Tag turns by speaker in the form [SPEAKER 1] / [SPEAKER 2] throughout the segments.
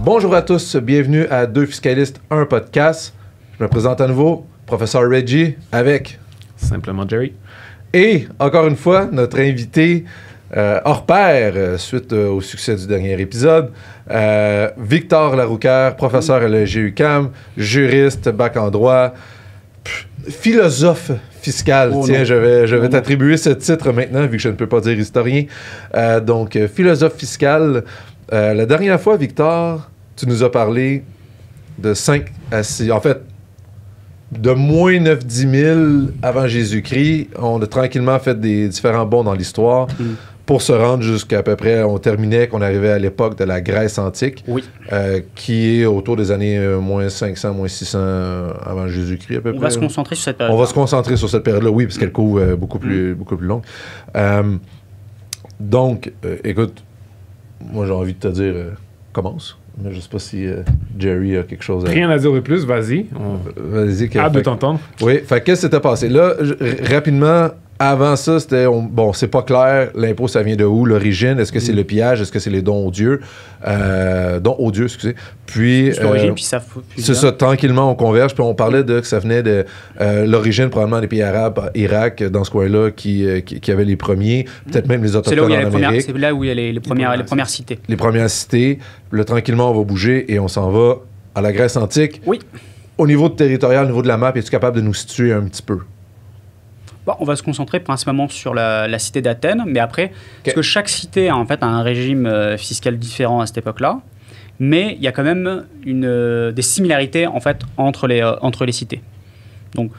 [SPEAKER 1] Bonjour à tous, bienvenue à Deux Fiscalistes, un podcast. Je me présente à nouveau, professeur Reggie, avec...
[SPEAKER 2] Simplement Jerry.
[SPEAKER 1] Et, encore une fois, notre invité hors pair, suite au succès du dernier épisode, Victor Laroucaire, professeur à l'EGUQAM, juriste, bac en droit, philosophe fiscal. Tiens, je vais t'attribuer ce titre maintenant, vu que je ne peux pas dire historien. Donc, philosophe fiscal. La dernière fois, Victor, tu nous as parlé de 5 à 6... En fait, de moins 9-10 000 avant Jésus-Christ. On a tranquillement fait des différents bonds dans l'histoire pour se rendre jusqu'à peu près... On terminait qu'on arrivait à l'époque de la Grèce antique, qui est autour des années moins 500, moins 600 avant Jésus-Christ à peu près.
[SPEAKER 3] On va se concentrer sur cette période.
[SPEAKER 1] On va se concentrer sur cette période-là, oui, parce qu'elle couvre beaucoup plus longue. Donc, écoute, moi j'ai envie de te dire, commence. Mais je sais pas si Jerry a quelque chose à...
[SPEAKER 2] Rien à dire de plus, vas-y.
[SPEAKER 1] Vas-y.
[SPEAKER 2] Hâte de t'entendre.
[SPEAKER 1] Oui, fait qu'est-ce qui s'était passé? Là, rapidement, avant ça, c'était... Bon, c'est pas clair, l'impôt, ça vient de où, l'origine? Est-ce que c'est le pillage? Est-ce que c'est les dons aux dieux? Dons aux dieux, excusez. Puis...
[SPEAKER 3] l'origine, puis ça...
[SPEAKER 1] C'est ça, tranquillement, on converge, puis on parlait de que ça venait de l'origine, probablement, des pays arabes, Irak, dans ce coin-là, qui avaient les premiers, peut-être même les autochtones en Amérique.
[SPEAKER 3] C'est là où il y a les premières cités.
[SPEAKER 1] Les premières cités. Là, tranquillement, on va bouger et on s'en va à la Grèce antique.
[SPEAKER 3] Oui.
[SPEAKER 1] Au niveau territorial, au niveau de la map, es-tu capable de nous situer un petit peu?
[SPEAKER 3] Bon, on va se concentrer principalement sur la cité d'Athènes, mais après, parce que chaque cité a en fait un régime fiscal différent à cette époque-là, mais il y a quand même des similarités en fait entre les cités. Donc,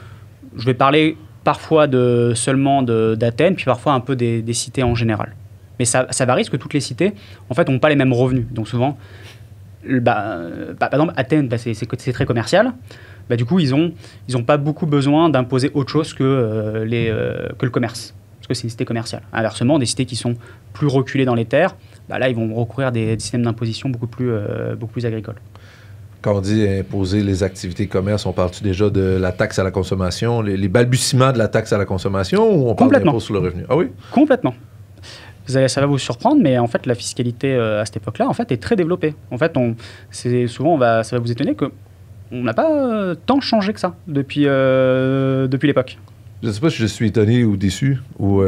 [SPEAKER 3] je vais parler parfois seulement d'Athènes, puis parfois un peu des cités en général. Mais ça varie parce que toutes les cités, en fait, n'ont pas les mêmes revenus. Donc souvent, par exemple, Athènes, c'est très commercial. Du coup, ils ont pas beaucoup besoin d'imposer autre chose que le commerce, parce que c'est une cité commerciale. Inversement, des cités qui sont plus reculées dans les terres, là, ils vont recourir à des systèmes d'imposition beaucoup plus agricoles.
[SPEAKER 1] Quand on dit imposer les activités de commerce, on parle-tu déjà de la taxe à la consommation, les balbutiements de la taxe à la consommtion, ou on parle d'impôt sur le revenu? Ah oui?
[SPEAKER 3] Complètement. Ça va vous surprendre, mais en fait, la fiscalité à cette époque-là, en fait, est très développée. En fait, ça va vous étonner que on n'a pas tant changé que ça depuis l'époque.
[SPEAKER 1] Je ne sais pas si je suis étonné ou déçu, ou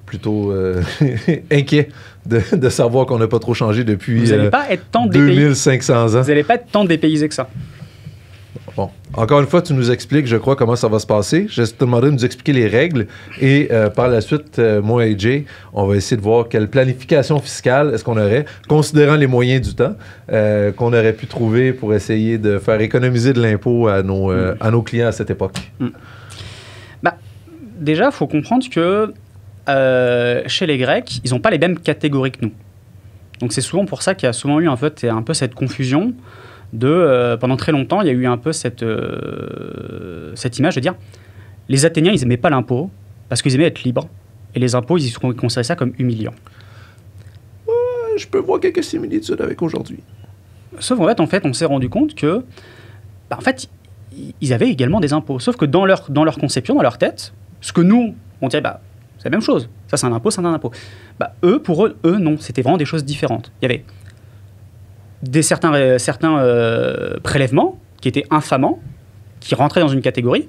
[SPEAKER 1] plutôt inquiet de savoir qu'on n'a pas trop changé depuis 2500 ans.
[SPEAKER 3] Vous n'allez pas être tant dépaysé que ça.
[SPEAKER 1] Bon. Encore une fois, tu nous expliques, je crois, comment ça va se passer. Je vais te demander de nous expliquer les règles et par la suite, moi et Jay, on va essayer de voir quelle planification fiscale est-ce qu'on aurait, considérant les moyens du temps, qu'on aurait pu trouver pour essayer de faire économiser de l'impôt à nos clients à cette époque.
[SPEAKER 3] Déjà, il faut comprendre que chez les Grecs, ils n'ont pas les mêmes catégories que nous. Donc c'est souvent pour ça qu'il y a souvent eu un peu cette confusion pendant très longtemps, il y a eu un peu cette image de dire les Athéniens, ils n'aimaient pas l'impôt parce qu'ils aimaient être libres. Et les impôts, ils considéraient ça comme humiliant.
[SPEAKER 1] Je peux voir quelques similitudes avec aujourd'hui.
[SPEAKER 3] Sauf qu'en fait, on s'est rendu compte que, en fait, ils avaient également des impôts. Sauf que dans leur conception, dans leur tête, ce que nous, on dirait, c'est la même chose. Ça, c'est un impôt, c'est un impôt. Pour eux, non. C'était vraiment des choses différentes. Il y avait certains prélèvements qui étaient infamants, qui rentraient dans une catégorie,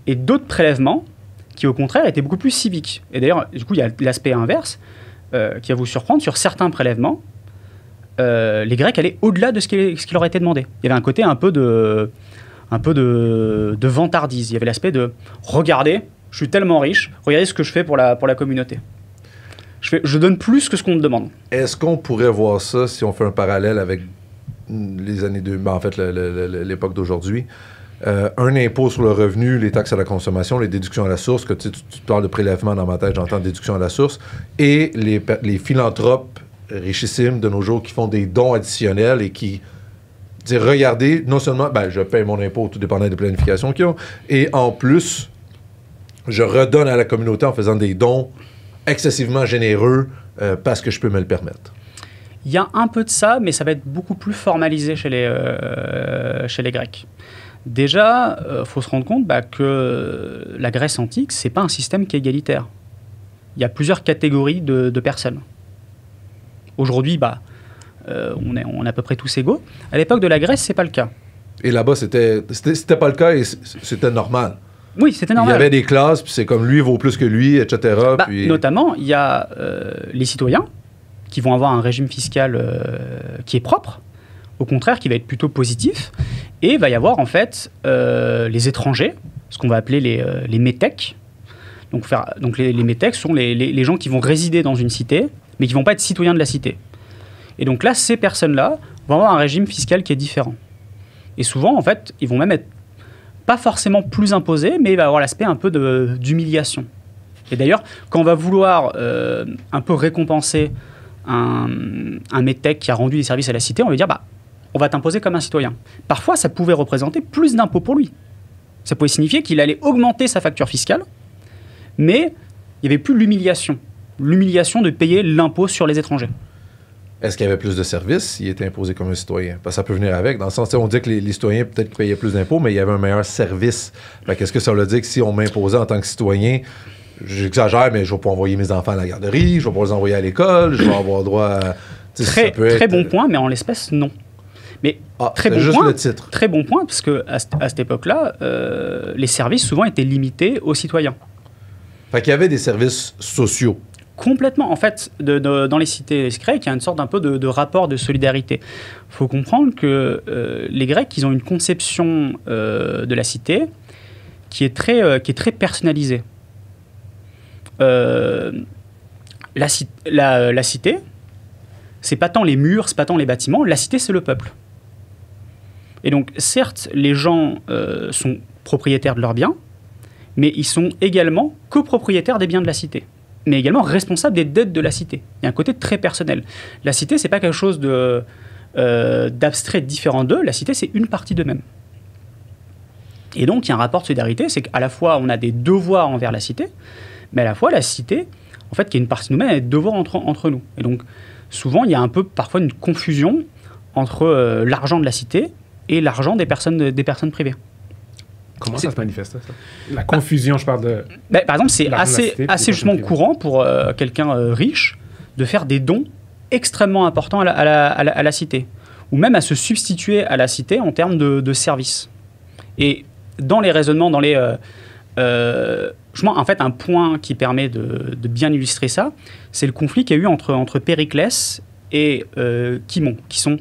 [SPEAKER 3] et d'autres prélèvements qui, au contraire, étaient beaucoup plus civiques. Et d'ailleurs, du coup, il y a l'aspect inverse qui va vous surprendre. Sur certains prélèvements, les Grecs allaient au-delà de ce qui leur était demandé. Il y avait un côté un peu de vantardise. Il y avait l'aspect de « Regardez, je suis tellement riche, regardez ce que je fais pour la communauté ». Je donne plus que ce qu'on me demande.
[SPEAKER 1] Est-ce qu'on pourrait voir ça si on fait un parallèle avec les années 2000, en fait l'époque d'aujourd'hui? Un impôt sur le revenu, les taxes à la consommation, les déductions à la source, que tu parles de prélèvement dans ma tête, j'entends déduction à la source, et les philanthropes richissimes de nos jours qui font des dons additionnels et qui disent, regardez, non seulement, je paye mon impôt tout dépendant des planifications qu'ils ont, et en plus, je redonne à la communauté en faisant des dons excessivement généreux parce que je peux me le permettre.
[SPEAKER 3] Il y a un peu de ça, mais ça va être beaucoup plus formalisé chez les Grecs. Déjà, faut se rendre compte que la Grèce antique, c'est pas un système qui est égalitaire. Il y a plusieurs catégories de personnes. Aujourd'hui, on est à peu près tous égaux. À l'époque de la Grèce, c'est pas le cas.
[SPEAKER 1] Et là-bas, c'était pas le cas et c'était normal.
[SPEAKER 3] Oui, c'était normal.
[SPEAKER 1] Il y avait des classes, puis c'est comme lui vaut plus que lui, etc. Puis...
[SPEAKER 3] Notamment, il y a les citoyens qui vont avoir un régime fiscal qui est propre, au contraire, qui va être plutôt positif. Et il va y avoir en fait les étrangers, ce qu'on va appeler les métèques. Donc les métèques sont les gens qui vont résider dans une cité, mais qui ne vont pas être citoyens de la cité. Et donc là, ces personnes-là vont avoir un régime fiscal qui est différent. Et souvent, en fait, ils vont même être pas forcément plus imposés, mais il va avoir l'aspect un peu d'humiliation. Et d'ailleurs, quand on va vouloir un peu récompenser un métèque qui a rendu des services à la cité, on va dire, on va t'imposer comme un citoyen. Parfois, ça pouvait représenter plus d'impôts pour lui. Ça pouvait signifier qu'il allait augmenter sa facture fiscale, mais il n'y avait plus l'humiliation. L'humiliation de payer l'impôt sur les étrangers.
[SPEAKER 1] Est-ce qu'il y avait plus de services s'il était imposé comme un citoyen? Parce que ça peut venir avec. Dans le sens, on dit que les citoyens peut-être payaient plus d'impôts, mais il y avait un meilleur service. Qu'est-ce que ça veut dire que si on m'imposait en tant que citoyen, j'exagère, mais je vais pas envoyer mes enfants à la garderie, je vais pas les envoyer à l'école, je vais avoir droit à...
[SPEAKER 3] Très bon point, mais en l'espèce, non. Mais très bon
[SPEAKER 1] juste
[SPEAKER 3] point,
[SPEAKER 1] le titre.
[SPEAKER 3] Très bon point, parce qu'à cette époque-là, les services souvent étaient limités aux citoyens.
[SPEAKER 1] Fait qu'il y avait des services sociaux.
[SPEAKER 3] Complètement. En fait, dans les cités grecques, il y a une sorte d'un peu de rapport de solidarité. Il faut comprendre que les Grecs, ils ont une conception de la cité qui est très personnalisée. La cité, c'est pas tant les murs, c'est pas tant les bâtiments. La cité, c'est le peuple. Et donc, certes, les gens sont propriétaires de leurs biens, mais ils sont également copropriétaires des biens de la cité, mais également responsables des dettes de la cité. Il y a un côté très personnel. La cité, c'est pas quelque chose d'abstrait, différent d'eux. La cité, c'est une partie d'eux-mêmes. Et donc, il y a un rapport de solidarité, c'est qu'à la fois, on a des devoirs envers la cité, mais à la fois, la cité, en fait, qui est une partie de nous-mêmes, a des devoirs entre nous. Et donc, souvent, il y a un peu, parfois, une confusion entre l'argent de la cité et l'argent des personnes privées.
[SPEAKER 2] Comment ça se manifeste, ça? La confusion, je parle de...
[SPEAKER 3] Par exemple, c'est assez justement courant pour quelqu'un riche de faire des dons extrêmement importants à la cité, ou même à se substituer à la cité en termes de services. Et dans les raisonnements, en fait, un point qui permet de bien illustrer ça, c'est le conflit qu'il y a eu entre Périclès et Cimon, qui sont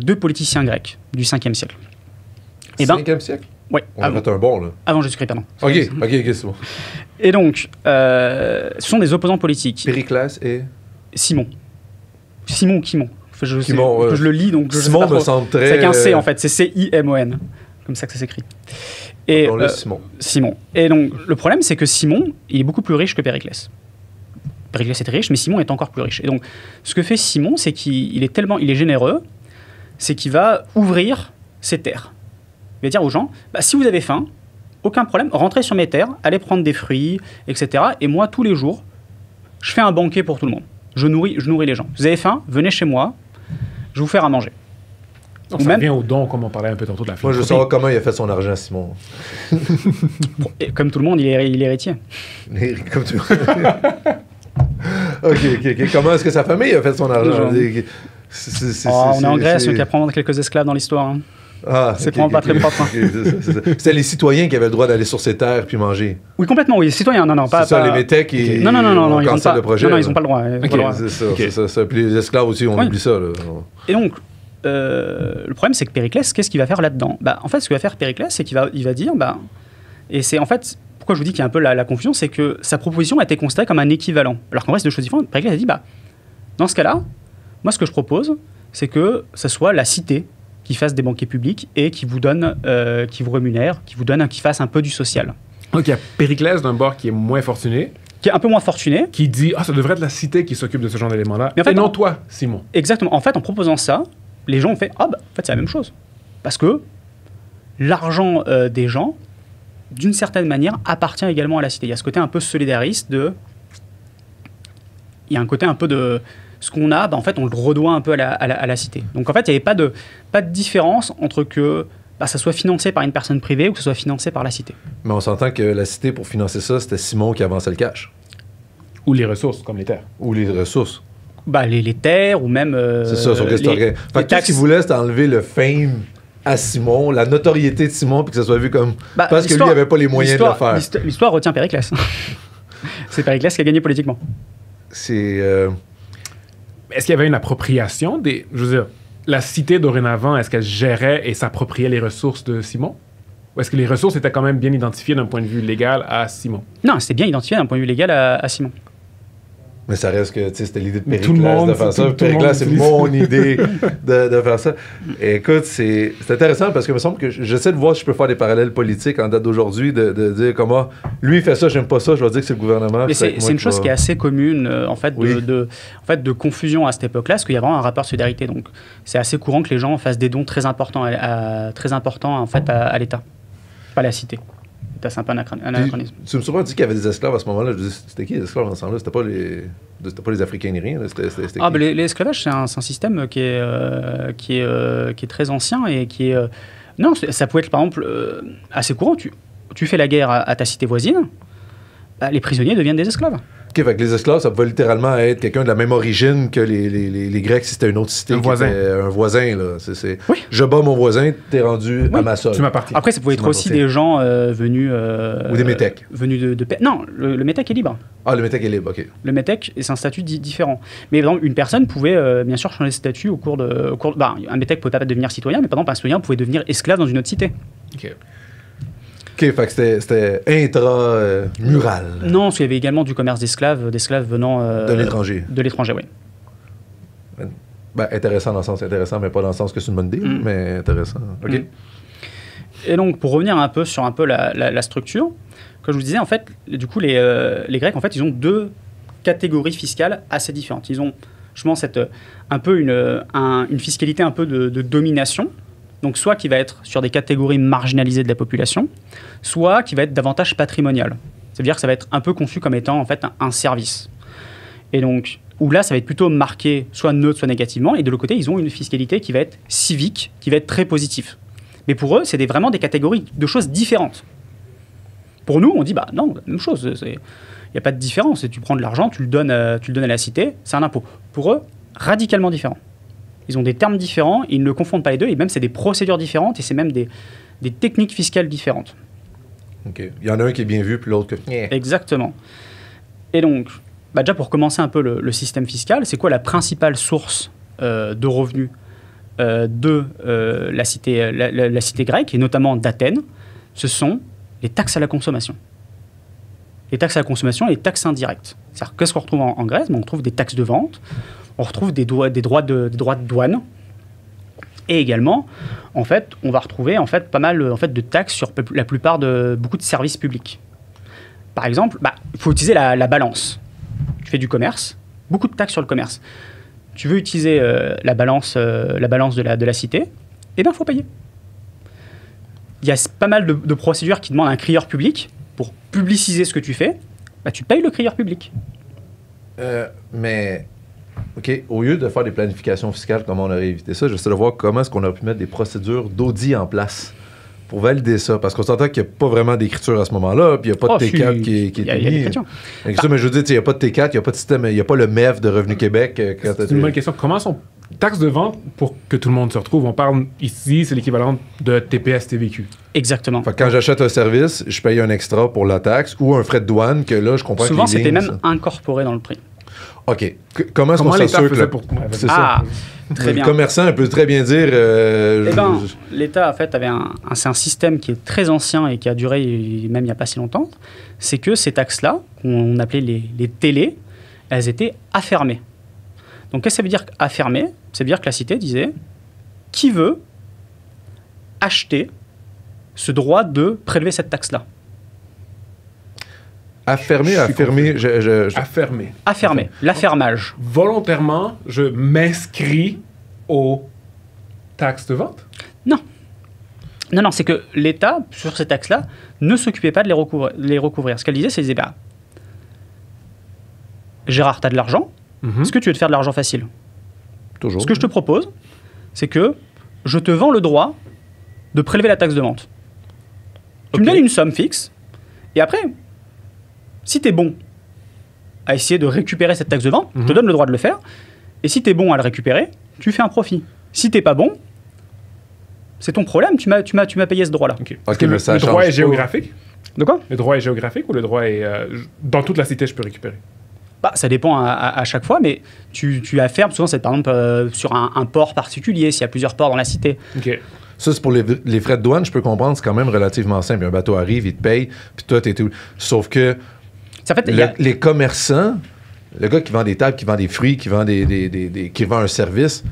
[SPEAKER 3] deux politiciens grecs du 5e siècle.
[SPEAKER 1] 5e siècle?
[SPEAKER 3] Oui.
[SPEAKER 1] On a fait un bon, là.
[SPEAKER 3] Avant Jésus-Christ, pardon.
[SPEAKER 1] OK, c'est bon.
[SPEAKER 3] Et donc, ce sont des opposants politiques.
[SPEAKER 1] Périclès et...
[SPEAKER 3] Simon ou Cimon.
[SPEAKER 1] Cimon,
[SPEAKER 3] je le lis, donc je
[SPEAKER 1] Simon
[SPEAKER 3] sais pas
[SPEAKER 1] me semble très...
[SPEAKER 3] C'est avec un C, en fait. C'est C-I-M-O-N. Comme ça que ça s'écrit. Et Simon. Et donc, le problème, c'est que Simon, il est beaucoup plus riche que Périclès. Périclès était riche, mais Simon est encore plus riche. Et donc, ce que fait Simon, c'est qu'il est généreux, c'est qu'il va ouvrir ses terres. Il va dire aux gens, si vous avez faim, aucun problème, rentrez sur mes terres, allez prendre des fruits, etc. Et moi, tous les jours, je fais un banquet pour tout le monde. Je nourris les gens. Vous avez faim, venez chez moi, je vais vous faire à manger.
[SPEAKER 2] Donc ça revient au don, comme on parlait un peu tantôt de la philanthropie.
[SPEAKER 1] Moi, je veux savoir comment il a fait son argent, Simon.
[SPEAKER 3] Comme tout le monde, il est héritier.
[SPEAKER 1] Comme tout le monde. OK. Comment est-ce que sa famille a fait son argent?
[SPEAKER 3] On est en Grèce, il y a probablement quelques esclaves dans l'histoire. Hein. C'est vraiment pas très propre.
[SPEAKER 1] C'était les citoyens qui avaient le droit d'aller sur ces terres puis manger.
[SPEAKER 3] Oui, complètement, oui. Les citoyens, pas...
[SPEAKER 1] C'est ça, les métèques qui
[SPEAKER 3] non, ils n'ont pas, ils n'ont pas le droit.
[SPEAKER 1] C'est ça. Puis les esclaves aussi, on oublie ça. Là.
[SPEAKER 3] Et donc, le problème, c'est que Périclès, qu'est-ce qu'il va faire là-dedans? En fait, ce qu'il va faire Périclès, c'est qu'il va dire... et c'est en fait... Pourquoi je vous dis qu'il y a un peu la confusion, c'est que sa proposition a été considérée comme un équivalent. Alors qu'en vrai, c'est deux choses différentes. Périclès a dit, dans ce cas-là, moi, ce que je propose, c'est que ce soit la cité qui fasse des banquets publics et qui vous donne, qui vous rémunère, qui fasse un peu du social.
[SPEAKER 2] Donc, il y a Périclès d'un bord qui est moins fortuné.
[SPEAKER 3] Qui est un peu moins fortuné.
[SPEAKER 2] Qui dit, ça devrait être la cité qui s'occupe de ce genre d'éléments-là. Mais en fait, non toi, Simon.
[SPEAKER 3] Exactement. En fait, en proposant ça, les gens ont fait, en fait, c'est la même chose. Parce que l'argent des gens, d'une certaine manière, appartient également à la cité. Il y a ce côté un peu solidariste il y a un côté un peu de... Ce qu'on a, en fait, on le redoit un peu à la cité. Donc, en fait, il n'y avait pas de différence entre que ça soit financé par une personne privée ou que ce soit financé par la cité.
[SPEAKER 1] Mais on s'entend que la cité, pour financer ça, c'était Simon qui avançait le cash.
[SPEAKER 2] Ou les ressources, comme les terres.
[SPEAKER 1] Ou les ressources.
[SPEAKER 3] les terres ou même.
[SPEAKER 1] C'est ça, sur qu'est-ce que tu Fait que tout ce qu'il voulait, c'était enlever le fame à Simon, la notoriété de Simon, puis que ça soit vu comme. Parce que lui, il n'avait pas les moyens de le faire.
[SPEAKER 3] L'histoire retient Périclès. C'est Périclès qui a gagné politiquement.
[SPEAKER 2] Est-ce qu'il y avait une appropriation des. Je veux dire, la cité dorénavant, est-ce qu'elle gérait et s'appropriait les ressources de Simon? Ou est-ce que les ressources étaient quand même bien identifiées d'un point de vue légal à Simon?
[SPEAKER 3] Non, c'était bien identifié d'un point de vue légal à Simon.
[SPEAKER 1] Mais ça reste que, tu sais, c'était l'idée de Périclès de faire ça. Périclès, c'est mon idée de faire ça. Et écoute, c'est intéressant parce que il me semble que j'essaie de voir si je peux faire des parallèles politiques en date d'aujourd'hui, de dire comment lui il fait ça, j'aime pas ça, je vais dire que c'est le gouvernement.
[SPEAKER 3] Mais c'est une chose qui est assez commune, en fait, de confusion à cette époque-là, parce qu'il y a vraiment un rapport de solidarité. Donc, c'est assez courant que les gens fassent des dons très importants, en fait, à l'État, pas à la cité. C'est un peu un anachronisme.
[SPEAKER 1] Tu me surprends, dit qu'il y avait des esclaves à ce moment-là. Je dis, c'était qui les esclaves dans ce temps-là? C'était pas les Africains ni rien.
[SPEAKER 3] L'esclavage, c'est un système qui est très ancien et qui est... non, ça pouvait être, par exemple, assez courant. Tu fais la guerre à ta cité voisine, les prisonniers deviennent des esclaves.
[SPEAKER 1] OK, fait que les esclaves, ça pouvait littéralement être quelqu'un de la même origine que les Grecs si c'était une autre cité.
[SPEAKER 2] Un voisin.
[SPEAKER 1] Un voisin, là.
[SPEAKER 3] Oui.
[SPEAKER 1] Je bats mon voisin, t'es rendu à ma solde.
[SPEAKER 2] Tu m'appartiens.
[SPEAKER 3] Après, ça pouvait être aussi des gens venus...
[SPEAKER 1] ou des métèques.
[SPEAKER 3] Venus de non, le métèque est libre.
[SPEAKER 1] Ah, le métèque est libre, OK.
[SPEAKER 3] Le métèque, c'est un statut différent. Mais par exemple, une personne pouvait bien sûr changer de statut au cours de... un métèque pouvait pas devenir citoyen, mais par exemple, un citoyen pouvait devenir esclave dans une autre cité.
[SPEAKER 2] OK.
[SPEAKER 1] OK, fait que c'était intramural.
[SPEAKER 3] Non, parce qu'il y avait également du commerce d'esclaves venant...
[SPEAKER 1] de l'étranger.
[SPEAKER 3] De l'étranger, oui.
[SPEAKER 1] Intéressant dans le sens intéressant, mais pas dans le sens que c'est une bonne idée, mais intéressant. OK.
[SPEAKER 3] Et donc, pour revenir un peu sur la structure, comme je vous disais, en fait, du coup, les Grecs, en fait, ils ont deux catégories fiscales assez différentes. Ils ont, justement, une fiscalité un peu de domination, donc soit qui va être sur des catégories marginalisées de la population, soit qui va être davantage patrimoniale. C'est-à-dire que ça va être un peu conçu comme étant en fait un service. Et donc, où là, ça va être plutôt marqué soit neutre, soit négativement, et de l'autre côté, ils ont une fiscalité qui va être civique, qui va être très positive. Mais pour eux, c'est vraiment des catégories de choses différentes. Pour nous, on dit, non, la même chose, il n'y a pas de différence. Tu prends de l'argent, tu le donnes à la cité, c'est un impôt. Pour eux, radicalement différent. Ils ont des termes différents, ils ne confondent pas les deux, et même c'est des procédures différentes, et c'est même des techniques fiscales différentes.
[SPEAKER 1] OK. Il y en a un qui est bien vu, puis l'autre que...
[SPEAKER 3] Exactement. Et donc, déjà pour commencer un peu le système fiscal, c'est quoi la principale source de revenus de la cité grecque, et notamment d'Athènes? Ce sont les taxes à la consommation. Les taxes à la consommation et les taxes indirectes. C'est-à-dire, qu'est-ce qu'on retrouve en Grèce? On retrouve des taxes de vente, on retrouve des droits de douane, et également, en fait, on va retrouver pas mal de taxes sur la plupart de beaucoup de services publics. Par exemple, il faut utiliser la balance. Tu fais du commerce, beaucoup de taxes sur le commerce. Tu veux utiliser la balance de la cité, eh bien, il faut payer. Il y a pas mal de procédures qui demandent un crieur public pour publiciser ce que tu fais. Tu payes le crieur public.
[SPEAKER 1] Mais, OK, au lieu de faire des planifications fiscales, comment on aurait évité ça, j'essaie de voir comment est-ce qu'on aurait pu mettre des procédures d'audit en place pour valider ça. Parce qu'on s'entend qu'il n'y a pas vraiment d'écriture à ce moment-là, puis il n'y a pas de T4 qui est mis. Mais je veux dire, il n'y a pas de T4, il n'y a pas de système, il n'y a pas le MEF de Revenu Québec.
[SPEAKER 2] C'est une bonne question. Comment sont taxes de vente pour que tout le monde se retrouve? On parle ici, c'est l'équivalent de TPS TVQ.
[SPEAKER 3] Exactement.
[SPEAKER 1] Fait que quand j'achète un service, je paye un extra pour la taxe ou un frais de douane que là, je comprends
[SPEAKER 3] souvent,
[SPEAKER 1] que
[SPEAKER 3] c'était même incorporé dans le prix.
[SPEAKER 1] OK. Comment est-ce qu'on s'assure que...
[SPEAKER 3] C'est ça. Très bien.
[SPEAKER 1] Le commerçant peut très bien dire...
[SPEAKER 3] l'État, en fait, c'est un système qui est très ancien et qui a duré même il n'y a pas si longtemps. C'est que ces taxes-là, qu'on appelait les télés, elles étaient affermées. Donc, qu'est-ce que ça veut dire affermé? Ça veut dire que la cité disait qui veut acheter ce droit de prélever cette taxe-là?
[SPEAKER 1] Affermé.
[SPEAKER 3] L'affermage.
[SPEAKER 2] Volontairement, je m'inscris aux taxes de vente? Non, c'est que l'État, sur ces taxes-là, ne s'occupait pas de les recouvrir. Ce qu'elle disait, c'est disait, Gérard, tu as de l'argent, est-ce que tu veux te faire de l'argent facile?
[SPEAKER 1] Toujours.
[SPEAKER 3] Ce que je te propose, c'est que je te vends le droit de prélever la taxe de vente. Tu me donnes une somme fixe, et après... Si tu es bon à essayer de récupérer cette taxe de vente, je te donne le droit de le faire. Et si tu es bon à le récupérer, tu fais un profit. Si t'es pas bon, c'est ton problème, tu m'as payé ce droit-là.
[SPEAKER 2] Ok.
[SPEAKER 1] Ok,
[SPEAKER 2] Le
[SPEAKER 1] mais ça
[SPEAKER 2] droit est
[SPEAKER 1] change
[SPEAKER 2] géographique?
[SPEAKER 3] De quoi?
[SPEAKER 2] Le droit est géographique ou le droit est... dans toute la cité, je peux récupérer?
[SPEAKER 3] Bah, ça dépend à chaque fois, mais tu affermes, souvent c'est par exemple sur un port particulier, s'il y a plusieurs ports dans la cité.
[SPEAKER 2] Ok.
[SPEAKER 1] Ça, c'est pour les frais de douane, je peux comprendre, c'est quand même relativement simple. Un bateau arrive, il te paye, puis toi, t'es tout. Sauf que
[SPEAKER 3] En fait,
[SPEAKER 1] les commerçants, le gars qui vend des tables, qui vend des fruits, qui vend, qui vend un service,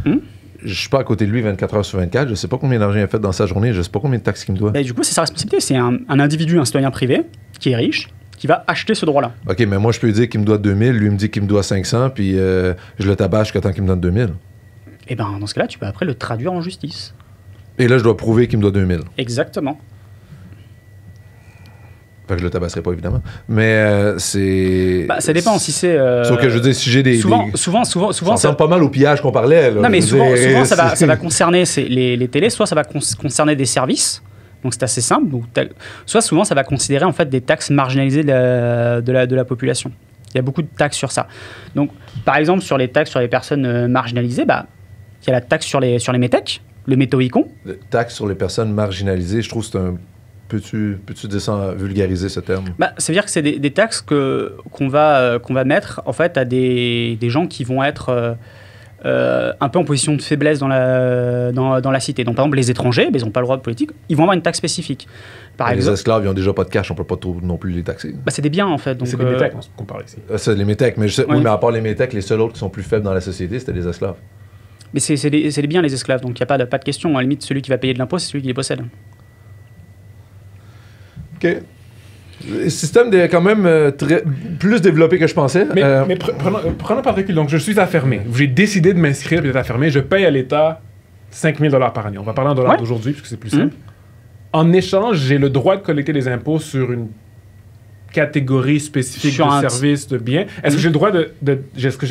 [SPEAKER 1] je suis pas à côté de lui 24 heures sur 24, je sais pas combien d'argent il a fait dans sa journée, je sais pas combien de taxes qu'il me doit.
[SPEAKER 3] du coup, c'est sa responsabilité. C'est un individu, un citoyen privé, qui est riche, qui va acheter ce droit-là.
[SPEAKER 1] OK, mais moi, je peux lui dire qu'il me doit 2000, lui me dit qu'il me doit 500, puis je le tabasse jusqu'à temps qu'il me donne 2000.
[SPEAKER 3] Et ben dans ce cas-là, tu peux après le traduire en justice.
[SPEAKER 1] Et là, je dois prouver qu'il me doit 2000.
[SPEAKER 3] Exactement.
[SPEAKER 1] Fait que je le tabasserai pas, évidemment. Mais c'est...
[SPEAKER 3] Bah, ça dépend si c'est...
[SPEAKER 1] Sauf que je veux dire, si j'ai des...
[SPEAKER 3] Souvent,
[SPEAKER 1] ça ressemble pas mal au pillage qu'on parlait, là.
[SPEAKER 3] Non, mais
[SPEAKER 1] Je veux
[SPEAKER 3] souvent,
[SPEAKER 1] dire,
[SPEAKER 3] ça va concerner les télés, soit ça va concerner des services, donc c'est assez simple, soit souvent ça va considérer en fait des taxes marginalisées de la population. Il y a beaucoup de taxes sur ça. Donc, par exemple, sur les taxes sur les personnes marginalisées, il y a la taxe sur les métèques, le métaux-icon.
[SPEAKER 1] Taxe sur les personnes marginalisées, je trouve que c'est un... Peux-tu dire ça, vulgariser ce terme?
[SPEAKER 3] Ça veut dire que c'est des taxes qu'on va mettre en fait à des gens qui vont être un peu en position de faiblesse dans la cité. Donc par exemple les étrangers, ils n'ont pas le droit de politique, ils vont avoir une taxe spécifique. Par exemple,
[SPEAKER 1] les esclaves, ils n'ont déjà pas de cash, on peut pas non plus les taxer.
[SPEAKER 3] C'est des biens en fait.
[SPEAKER 2] C'est des métèques qu'on parle ici.
[SPEAKER 1] C'est les métèques, mais
[SPEAKER 3] Oui.
[SPEAKER 1] oui, mais à part les métèques, les seuls autres qui sont plus faibles dans la société, c'était les esclaves.
[SPEAKER 3] Mais c'est des biens les esclaves, donc il n'y a pas de question. À la limite, celui qui va payer de l'impôt, c'est celui qui les possède.
[SPEAKER 1] OK. Le système est quand même plus développé que je pensais.
[SPEAKER 2] Mais prenons par recul. Donc, je suis affermé. J'ai décidé de m'inscrire et d'être affermé. Je paye à l'État 5 000 $ par année. On va parler en dollars d'aujourd'hui, puisque c'est plus simple. En échange, j'ai le droit de collecter des impôts sur une catégorie spécifique
[SPEAKER 3] sur
[SPEAKER 2] de services, de biens. Est-ce que j'ai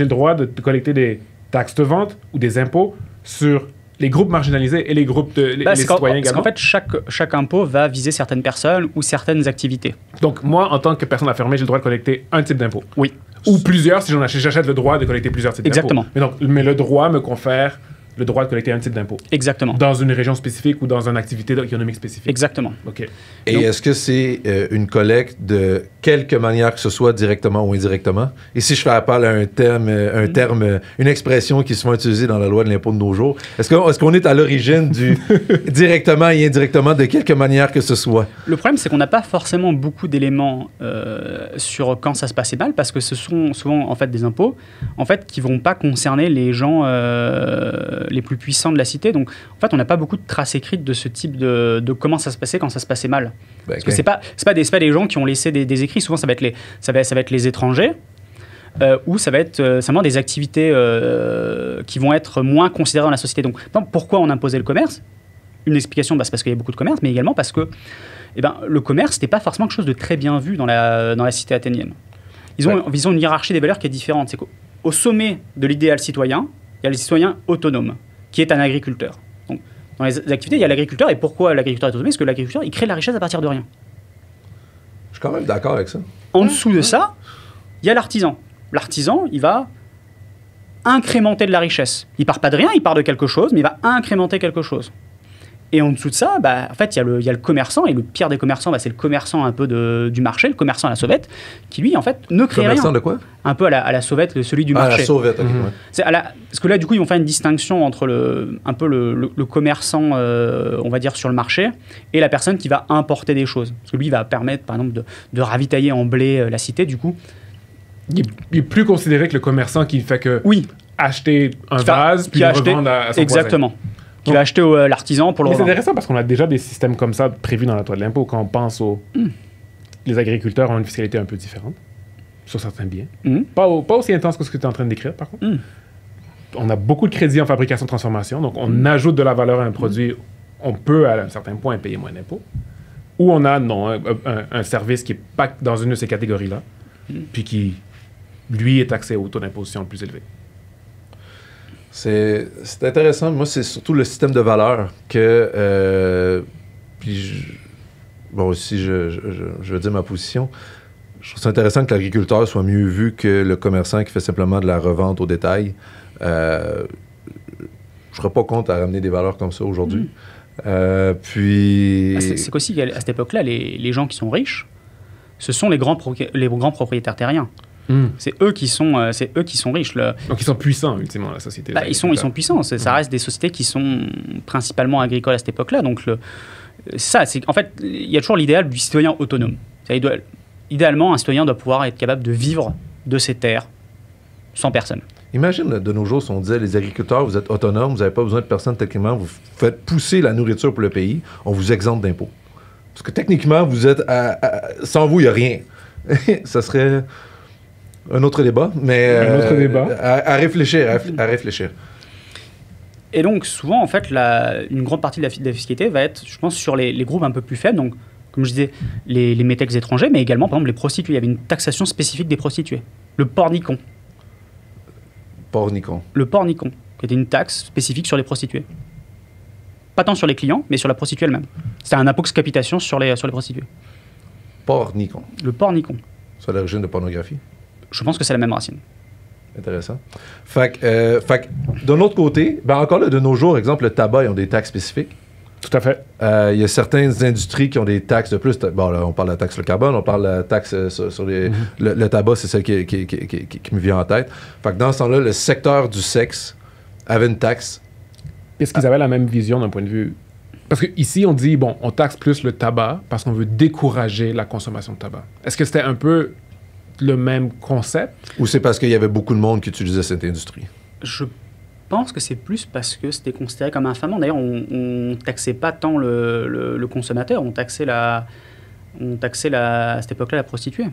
[SPEAKER 2] le droit de collecter des taxes de vente ou des impôts sur les groupes marginalisés et les groupes les citoyens également?
[SPEAKER 3] Parce qu'en fait, chaque impôt va viser certaines personnes ou certaines activités.
[SPEAKER 2] Donc, moi, en tant que personne affermée, j'ai le droit de collecter un type d'impôt.
[SPEAKER 3] Oui.
[SPEAKER 2] Ou plusieurs, si j'achète le droit de collecter plusieurs types d'impôts.
[SPEAKER 3] Exactement.
[SPEAKER 2] Mais le droit me confère le droit de collecter un type d'impôt.
[SPEAKER 3] Exactement.
[SPEAKER 2] Dans une région spécifique ou dans une activité économique spécifique.
[SPEAKER 3] Exactement.
[SPEAKER 2] OK.
[SPEAKER 1] Et
[SPEAKER 3] Donc,
[SPEAKER 1] est-ce que c'est une collecte de quelque manière que ce soit, directement ou indirectement? Et si je fais appel à un terme, une expression qui est souvent utilisée dans la loi de l'impôt de nos jours, est-ce qu'on est à l'origine du directement et indirectement de quelque manière que ce soit?
[SPEAKER 3] Le problème, c'est qu'on n'a pas forcément beaucoup d'éléments sur quand ça se passait mal, parce que ce sont souvent en fait des impôts en fait qui vont pas concerner les gens les plus puissants de la cité. Donc, en fait, on n'a pas beaucoup de traces écrites de ce type de comment ça se passait quand ça se passait mal. Parce que c'est pas des gens qui ont laissé des écrits. Souvent, ça va être les étrangers. Ou ça va être simplement des activités qui vont être moins considérées dans la société. Donc, pourquoi on imposait le commerce? Une explication, c'est parce qu'il y a beaucoup de commerce, mais également parce que le commerce n'était pas forcément quelque chose de très bien vu dans la cité athénienne. Ils ont une hiérarchie des valeurs qui est différente. C'est qu'au sommet de l'idéal citoyen, il y a le citoyen autonome, qui est un agriculteur. Donc, dans les activités, il y a l'agriculteur. Et pourquoi l'agriculteur est autonome? Parce que l'agriculteur, il crée de la richesse à partir de rien.
[SPEAKER 1] Je suis quand même d'accord avec ça.
[SPEAKER 3] En dessous de ça, il y a l'artisan. L'artisan, il va incrémenter de la richesse. Il part pas de rien, il part de quelque chose, mais il va incrémenter quelque chose. Et en dessous de ça, en fait, il y a le commerçant, et le pire des commerçants, c'est le commerçant un peu du marché, le commerçant à la sauvette, qui lui, en fait, ne crée rien.
[SPEAKER 1] Commerçant de quoi?
[SPEAKER 3] Un peu à la sauvette, celui du marché.
[SPEAKER 1] Ah, la sauvette, ok.
[SPEAKER 3] Parce que là, du coup, ils vont faire une distinction entre le commerçant, on va dire, sur le marché, et la personne qui va importer des choses. Parce que lui, il va permettre, par exemple, de ravitailler en blé la cité, du coup.
[SPEAKER 2] Il est plus considéré que le commerçant qui fait que acheter un vase, puis le revendre à son
[SPEAKER 3] exactement.
[SPEAKER 2] voisin.
[SPEAKER 3] Qui va acheter l'artisan pour le revendre.
[SPEAKER 2] C'est intéressant parce qu'on a déjà des systèmes comme ça prévus dans la loi de l'impôt. Quand on pense les agriculteurs ont une fiscalité un peu différente sur certains biens. Pas aussi intense que ce que tu es en train de décrire, par contre. On a beaucoup de crédits en fabrication-transformation, donc on ajoute de la valeur à un produit. On peut, à un certain point, payer moins d'impôts. Ou on a, un service qui n'est pas dans une de ces catégories-là, puis qui, lui, est taxé au taux d'imposition le plus élevé.
[SPEAKER 1] C'est intéressant. Moi, c'est surtout le système de valeur que... puis, ici, je veux dire ma position. Je trouve ça intéressant que l'agriculteur soit mieux vu que le commerçant qui fait simplement de la revente au détail. Je ne serais pas contre à ramener des valeurs comme ça aujourd'hui. Puis...
[SPEAKER 3] C'est qu'aussi, à cette époque-là, les gens qui sont riches, ce sont les grands propriétaires terriens. C'est eux qui sont riches.
[SPEAKER 2] Donc ils sont puissants, ultimement, la société.
[SPEAKER 3] Ils sont puissants. Ça reste des sociétés qui sont principalement agricoles à cette époque-là. Donc, en fait, il y a toujours l'idéal du citoyen autonome. Idéalement, un citoyen doit pouvoir être capable de vivre de ses terres sans personne.
[SPEAKER 1] Imagine, de nos jours, si on disait, les agriculteurs, vous êtes autonomes, vous n'avez pas besoin de personne techniquement, vous faites pousser la nourriture pour le pays, on vous exempte d'impôts. Parce que techniquement, vous êtes sans vous, il n'y a rien. Ça serait un autre débat, mais
[SPEAKER 2] un autre débat.
[SPEAKER 1] À réfléchir, à réfléchir.
[SPEAKER 3] Et donc, souvent, en fait, une grande partie de la fiscalité va être, je pense, sur les groupes un peu plus faibles. Donc, comme je disais, les métèques étrangers, mais également, par exemple, les prostituées. Il y avait une taxation spécifique des prostituées. Le pornicon. Le pornicon, qui était une taxe spécifique sur les prostituées. Pas tant sur les clients, mais sur la prostituée elle-même. C'était un impôt de capitation sur les prostituées.
[SPEAKER 1] Pornicon.
[SPEAKER 3] Le pornicon.
[SPEAKER 1] C'est l'origine de pornographie?
[SPEAKER 3] Je pense que c'est la même racine.
[SPEAKER 1] Intéressant. Fait que, d'un autre côté, encore là, de nos jours, exemple, le tabac, ils ont des taxes spécifiques.
[SPEAKER 2] Tout à fait.
[SPEAKER 1] Il y a certaines industries qui ont des taxes de plus. Bon, là, on parle de la taxe sur le carbone, on parle de la taxe sur les... Le tabac, c'est celle qui me vient en tête. Fait que dans ce temps-là, le secteur du sexe avait une taxe.
[SPEAKER 2] Est-ce qu'ils avaient la même vision d'un point de vue... Parce qu'ici, on dit, bon, on taxe plus le tabac parce qu'on veut décourager la consommation de tabac. Est-ce que c'était un peu le même concept?
[SPEAKER 1] Ou c'est parce qu'il y avait beaucoup de monde qui utilisait cette industrie?
[SPEAKER 3] Je pense que c'est plus parce que c'était considéré comme infamant. D'ailleurs, on taxait pas tant le consommateur, on taxait à cette époque-là la prostituée.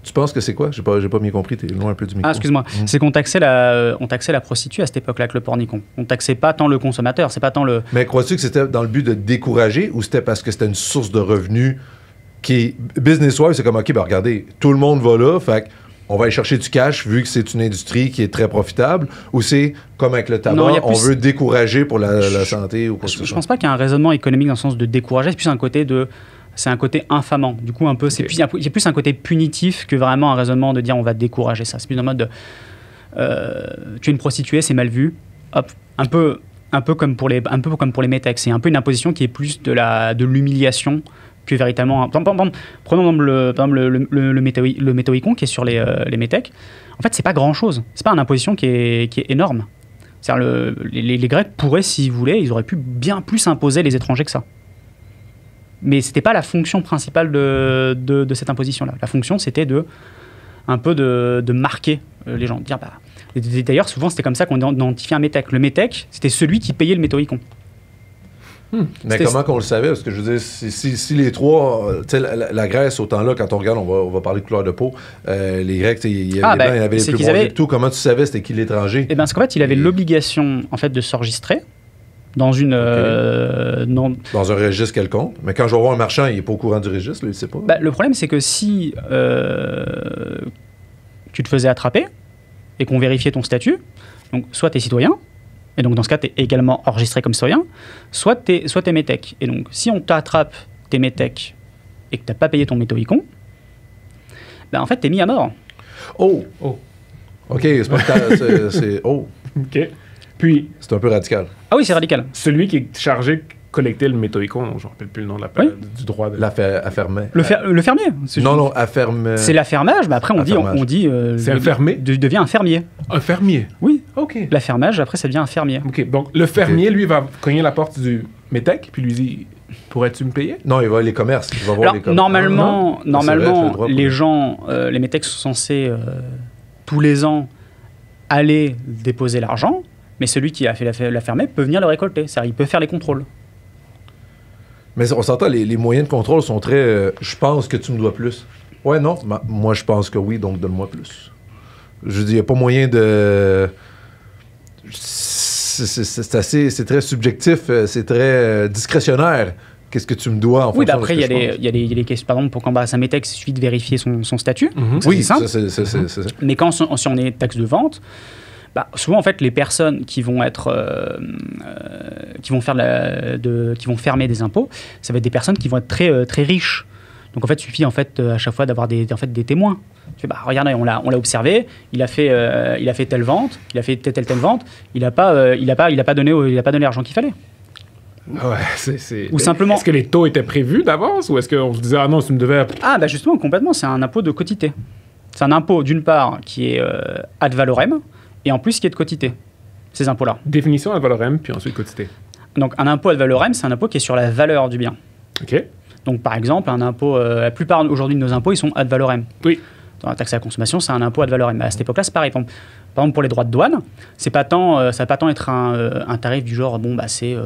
[SPEAKER 1] Tu penses que c'est quoi? J'ai pas bien compris, t'es loin un peu du micro.
[SPEAKER 3] Excuse-moi. C'est qu'on taxait la prostituée à cette époque-là avec le pornicon. On taxait pas tant le consommateur, c'est pas tant le...
[SPEAKER 1] Mais crois-tu que c'était dans le but de décourager ou c'était parce que c'était une source de revenus qui... Business-wise, c'est comme, OK, regardez, tout le monde va là, fait on va aller chercher du cash vu que c'est une industrie qui est très profitable, ou c'est comme avec le tabac, on veut décourager pour la santé ou quoi que ce soit?
[SPEAKER 3] Je pense pas qu'il y ait un raisonnement économique dans le sens de décourager, c'est plus un côté infamant. Du coup, un peu, il y a plus un côté punitif que vraiment un raisonnement de dire on va décourager ça. C'est plus en mode de tu es une prostituée, c'est mal vu. Hop, un peu comme pour les métèques. C'est un peu une imposition qui est plus de l'humiliation que véritablement. Prenons le métoïcon qui est sur les métèques. En fait, c'est pas grand chose. C'est pas une imposition qui est énorme. C'est-à-dire les Grecs pourraient, s'ils voulaient, ils auraient pu bien plus imposer les étrangers que ça. Mais c'était pas la fonction principale de cette imposition-là. La fonction, c'était de marquer les gens. D'ailleurs, souvent, c'était comme ça qu'on identifiait un métèque. Le métèque, c'était celui qui payait le métoïcon.
[SPEAKER 1] Mais comment qu'on le savait? Parce que je veux dire, si les trois... La Grèce, au temps-là, quand on regarde, on va parler de couleur de peau, les Grecs, il y avait les plus bons et tout. Comment tu savais c'était qui l'étranger?
[SPEAKER 3] Eh bien, c'est qu'en fait, il avait l'obligation de s'enregistrer dans
[SPEAKER 1] un registre quelconque. Mais quand je vais voir un marchand, il n'est pas au courant du registre, il ne sait pas.
[SPEAKER 3] Le problème, c'est que si tu te faisais attraper et qu'on vérifiait ton statut, donc soit tu es citoyen, et donc dans ce cas, tu es également enregistré comme citoyen, soit tu es métèque. Et donc, si on t'attrape, t'es métèque, et que tu n'as pas payé ton métoïcon, en fait, tu es mis à mort.
[SPEAKER 1] Oh! OK, c'est pas c'est... Oh!
[SPEAKER 2] OK. Puis...
[SPEAKER 1] C'est un peu radical.
[SPEAKER 3] Ah oui, c'est radical.
[SPEAKER 2] Celui qui est chargé de collecter le métoïcon, je ne me rappelle plus le nom du droit.
[SPEAKER 1] L'affermer.
[SPEAKER 3] Le fermier.
[SPEAKER 1] Non, affermer.
[SPEAKER 3] C'est l'affermage, mais après on dit
[SPEAKER 2] c'est un fermier.
[SPEAKER 3] Devient un fermier.
[SPEAKER 2] Un fermier?
[SPEAKER 3] Oui.
[SPEAKER 2] OK.
[SPEAKER 3] L'affermage, après ça devient un fermier.
[SPEAKER 2] OK, donc le fermier, lui, va cogner la porte du métèque, puis lui dit, pourrais-tu me payer?
[SPEAKER 1] Non, il va les commerces. Il va voir les commerces.
[SPEAKER 3] Normalement, les gens, les métèques sont censés tous les ans aller déposer l'argent, mais celui qui a fait la fermée peut venir le récolter. C'est-à-dire, il peut faire les contrôles.
[SPEAKER 1] Mais on s'entend, les moyens de contrôle sont très... je pense que tu me dois plus. Ouais, non. Moi, je pense que oui, donc donne-moi plus. Je dis, il n'y a pas moyen de... C'est très subjectif, c'est très discrétionnaire. Qu'est-ce que tu me dois en fonction de ce que
[SPEAKER 3] après, il y a des questions, par exemple, pour combattre un métèque, il suffit de vérifier son statut.
[SPEAKER 1] Oui,
[SPEAKER 3] c'est simple.
[SPEAKER 1] C'est ça.
[SPEAKER 3] Mais si on est taxe de vente, souvent, en fait, les personnes qui vont qui vont fermer des impôts, ça va être des personnes qui vont être très, très riches. Donc en fait, il suffit en fait, à chaque fois d'avoir des témoins. Tu fais, bah, regardez, on l'a observé, il a fait telle vente, il a fait telle vente, il n'a pas donné l'argent qu'il fallait.
[SPEAKER 2] Ouais, c'est...
[SPEAKER 3] Ou simplement...
[SPEAKER 2] Est-ce que les taux étaient prévus d'avance ou est-ce qu'on se disait, ah non, tu me devais...
[SPEAKER 3] Ah, bah justement, complètement, c'est un impôt de quotité. C'est un impôt, d'une part, qui est ad valorem, et en plus, qui est de quotité, ces impôts-là.
[SPEAKER 2] Définition ad valorem, puis ensuite quotité.
[SPEAKER 3] Donc, un impôt ad valorem, c'est un impôt qui est sur la valeur du bien.
[SPEAKER 2] OK.
[SPEAKER 3] Donc, par exemple, un impôt... la plupart, aujourd'hui, de nos impôts, ils sont ad valorem.
[SPEAKER 2] Oui.
[SPEAKER 3] Dans la taxe à la consommation, c'est un impôt ad valorem. À cette époque-là, c'est pareil. Par exemple, pour les droits de douane, ça va pas tant être un tarif du genre, bon, bah, c'est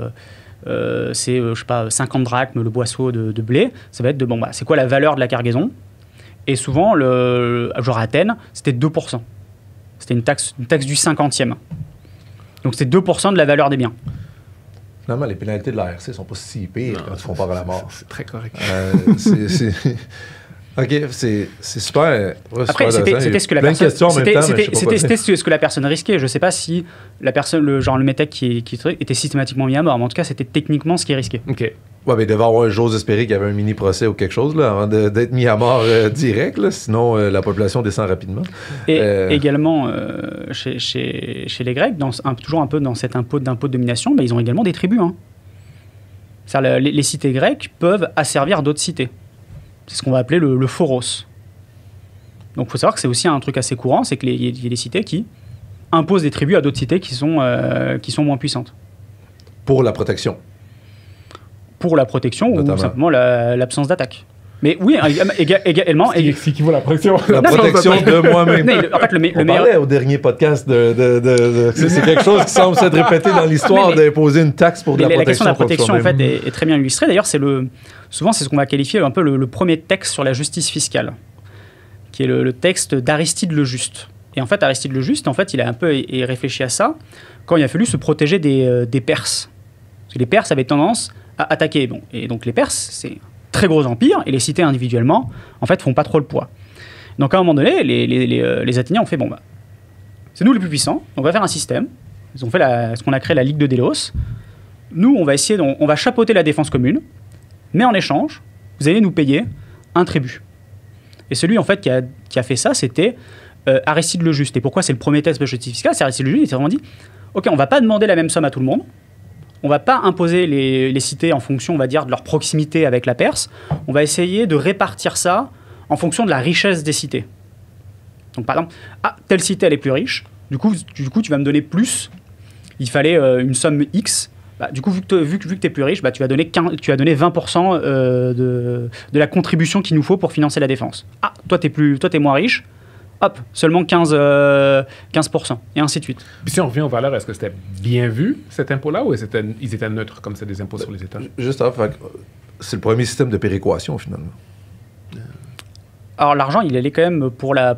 [SPEAKER 3] je sais pas, 50 drachmes le boisseau de blé. Ça va être c'est quoi la valeur de la cargaison? Et souvent, genre à Athènes, c'était 2%. C'était une taxe du 50e. Donc c'était 2% de la valeur des biens.
[SPEAKER 1] Finalement, les pénalités de l'ARC sont pas si pires quand ils font part à la mort.
[SPEAKER 2] C'est très correct.
[SPEAKER 1] OK, c'est super.
[SPEAKER 3] Après, c'était ce que la personne... C'était ce que la personne risquait. Je ne sais pas si la personne, le métèque qui était systématiquement mis à mort, mais en tout cas, c'était techniquement ce qui risquait.
[SPEAKER 2] OK.
[SPEAKER 1] Ouais, mais il devait avoir, j'ose espérer qu'il y avait un mini procès ou quelque chose là, avant d'être mis à mort direct, là, sinon la population descend rapidement.
[SPEAKER 3] Et également, chez les Grecs, toujours un peu dans cet impôt de domination, ils ont également des tribus. Hein. C'est-à-dire, les cités grecques peuvent asservir d'autres cités. C'est ce qu'on va appeler le phoros. Donc il faut savoir que c'est aussi un truc assez courant, c'est qu'il y a des cités qui imposent des tribus à d'autres cités qui sont moins puissantes.
[SPEAKER 1] Pour la protection.
[SPEAKER 3] Pour la protection
[SPEAKER 1] notamment.
[SPEAKER 3] Ou simplement l'absence d'attaque. Mais oui, également...
[SPEAKER 2] C'est qui vaut la protection?
[SPEAKER 1] La protection de moi-même.
[SPEAKER 3] En fait,
[SPEAKER 1] On parlait au dernier podcast c'est quelque chose qui semble s'être répété dans l'histoire d'imposer une taxe pour de la protection.
[SPEAKER 3] La question de la protection, en fait, est très bien illustrée. D'ailleurs, souvent, c'est ce qu'on va qualifier un peu le premier texte sur la justice fiscale, qui est le texte d'Aristide le Juste. Et en fait, Aristide le Juste, il a un peu réfléchi à ça quand il a fallu se protéger des Perses. Parce que les Perses avaient tendance à attaquer. Bon, et donc les Perses, c'est très gros empire, et les cités individuellement, en fait, font pas trop le poids. Donc à un moment donné, les Athéniens ont fait, c'est nous les plus puissants, on va faire un système. Ils ont fait ce qu'on a créé la Ligue de Délos. Nous, on va chapeauter la défense commune, mais en échange, vous allez nous payer un tribut. Et celui, en fait, qui a fait ça, c'était Aristide le Juste. Et pourquoi c'est le premier texte de justice fiscale? C'est Aristide le Juste, il s'est vraiment dit, OK, on va pas demander la même somme à tout le monde, on va pas imposer les cités en fonction, on va dire, de leur proximité avec la Perse. On va essayer de répartir ça en fonction de la richesse des cités. Donc, par exemple, telle cité, elle est plus riche. Du coup, tu vas me donner plus. Il fallait une somme X. Du coup, vu que tu es plus riche, tu vas donner 20% de la contribution qu'il nous faut pour financer la défense. Toi, t'es moins riche. Hop, seulement 15%, et ainsi de suite.
[SPEAKER 2] Puis si on revient aux valeurs, est-ce que c'était bien vu, cet impôt-là, ou ils étaient neutres, comme c'est des impôts sur les États?
[SPEAKER 1] Juste c'est le premier système de péréquation, finalement.
[SPEAKER 3] Alors, l'argent, il allait quand même pour la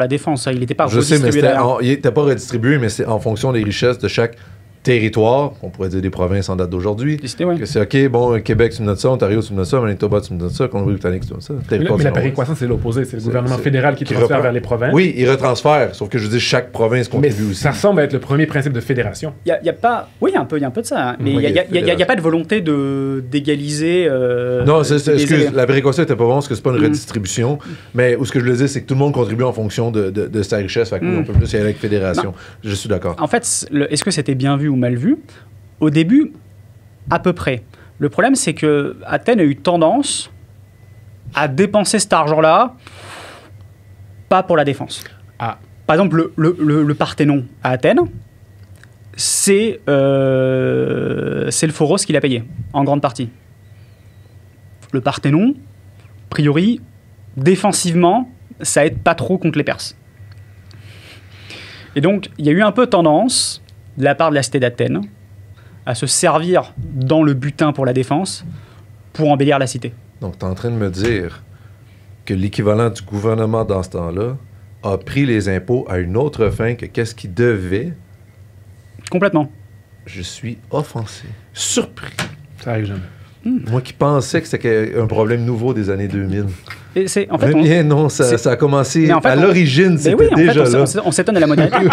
[SPEAKER 3] défense. Il n'était pas redistribué.
[SPEAKER 1] Je sais, mais il n'était pas redistribué, mais c'est en fonction des richesses de chaque territoire, on pourrait dire des provinces en date d'aujourd'hui.
[SPEAKER 3] Ouais.
[SPEAKER 1] C'est OK, bon, Québec, tu me notes ça, Ontario, tu me notes ça, Manitoba, tu me notes ça, Colombie-Britannique, tu me notes ça.
[SPEAKER 2] Mais la péréquation, c'est l'opposé. C'est le gouvernement fédéral qui transfère vers les provinces.
[SPEAKER 1] Oui, il retransfère, sauf que je dis chaque province contribue aussi.
[SPEAKER 2] Ça semble être le premier principe de fédération.
[SPEAKER 3] Il y a pas... Oui, il y a un peu de ça. Hein. Mais il n'y a pas de volonté d'égaliser...
[SPEAKER 1] non, excuse, la péréquation n'était pas bon, parce que c'est pas une redistribution. Mais ce que je le dis, c'est que tout le monde contribue en fonction de sa richesse. Fait qu'on peut plus y aller avec fédération. Non. Je suis d'accord.
[SPEAKER 3] En fait, est-ce que c'était bien vu ou mal vu? Au début, à peu près. Le problème, c'est que Athènes a eu tendance à dépenser cet argent-là, pas pour la défense. Par exemple, le Parthénon à Athènes, c'est le Phoros qui l'a payé, en grande partie. Le Parthénon, a priori, défensivement, ça aide pas trop contre les Perses. Et donc, il y a eu un peu tendance, de la part de la cité d'Athènes, à se servir dans le butin pour la défense pour embellir la cité.
[SPEAKER 1] Donc, tu es en train de me dire que l'équivalent du gouvernement dans ce temps-là a pris les impôts à une autre fin que qu'est-ce qu'il devait?
[SPEAKER 3] Complètement.
[SPEAKER 1] Je suis offensé. Surpris.
[SPEAKER 2] Ça arrive jamais.
[SPEAKER 1] Moi qui pensais que c'était un problème nouveau des années 2000.
[SPEAKER 3] Et en fait,
[SPEAKER 1] non, ça a commencé à l'origine, c'était déjà là.
[SPEAKER 3] On s'étonne de la modernité.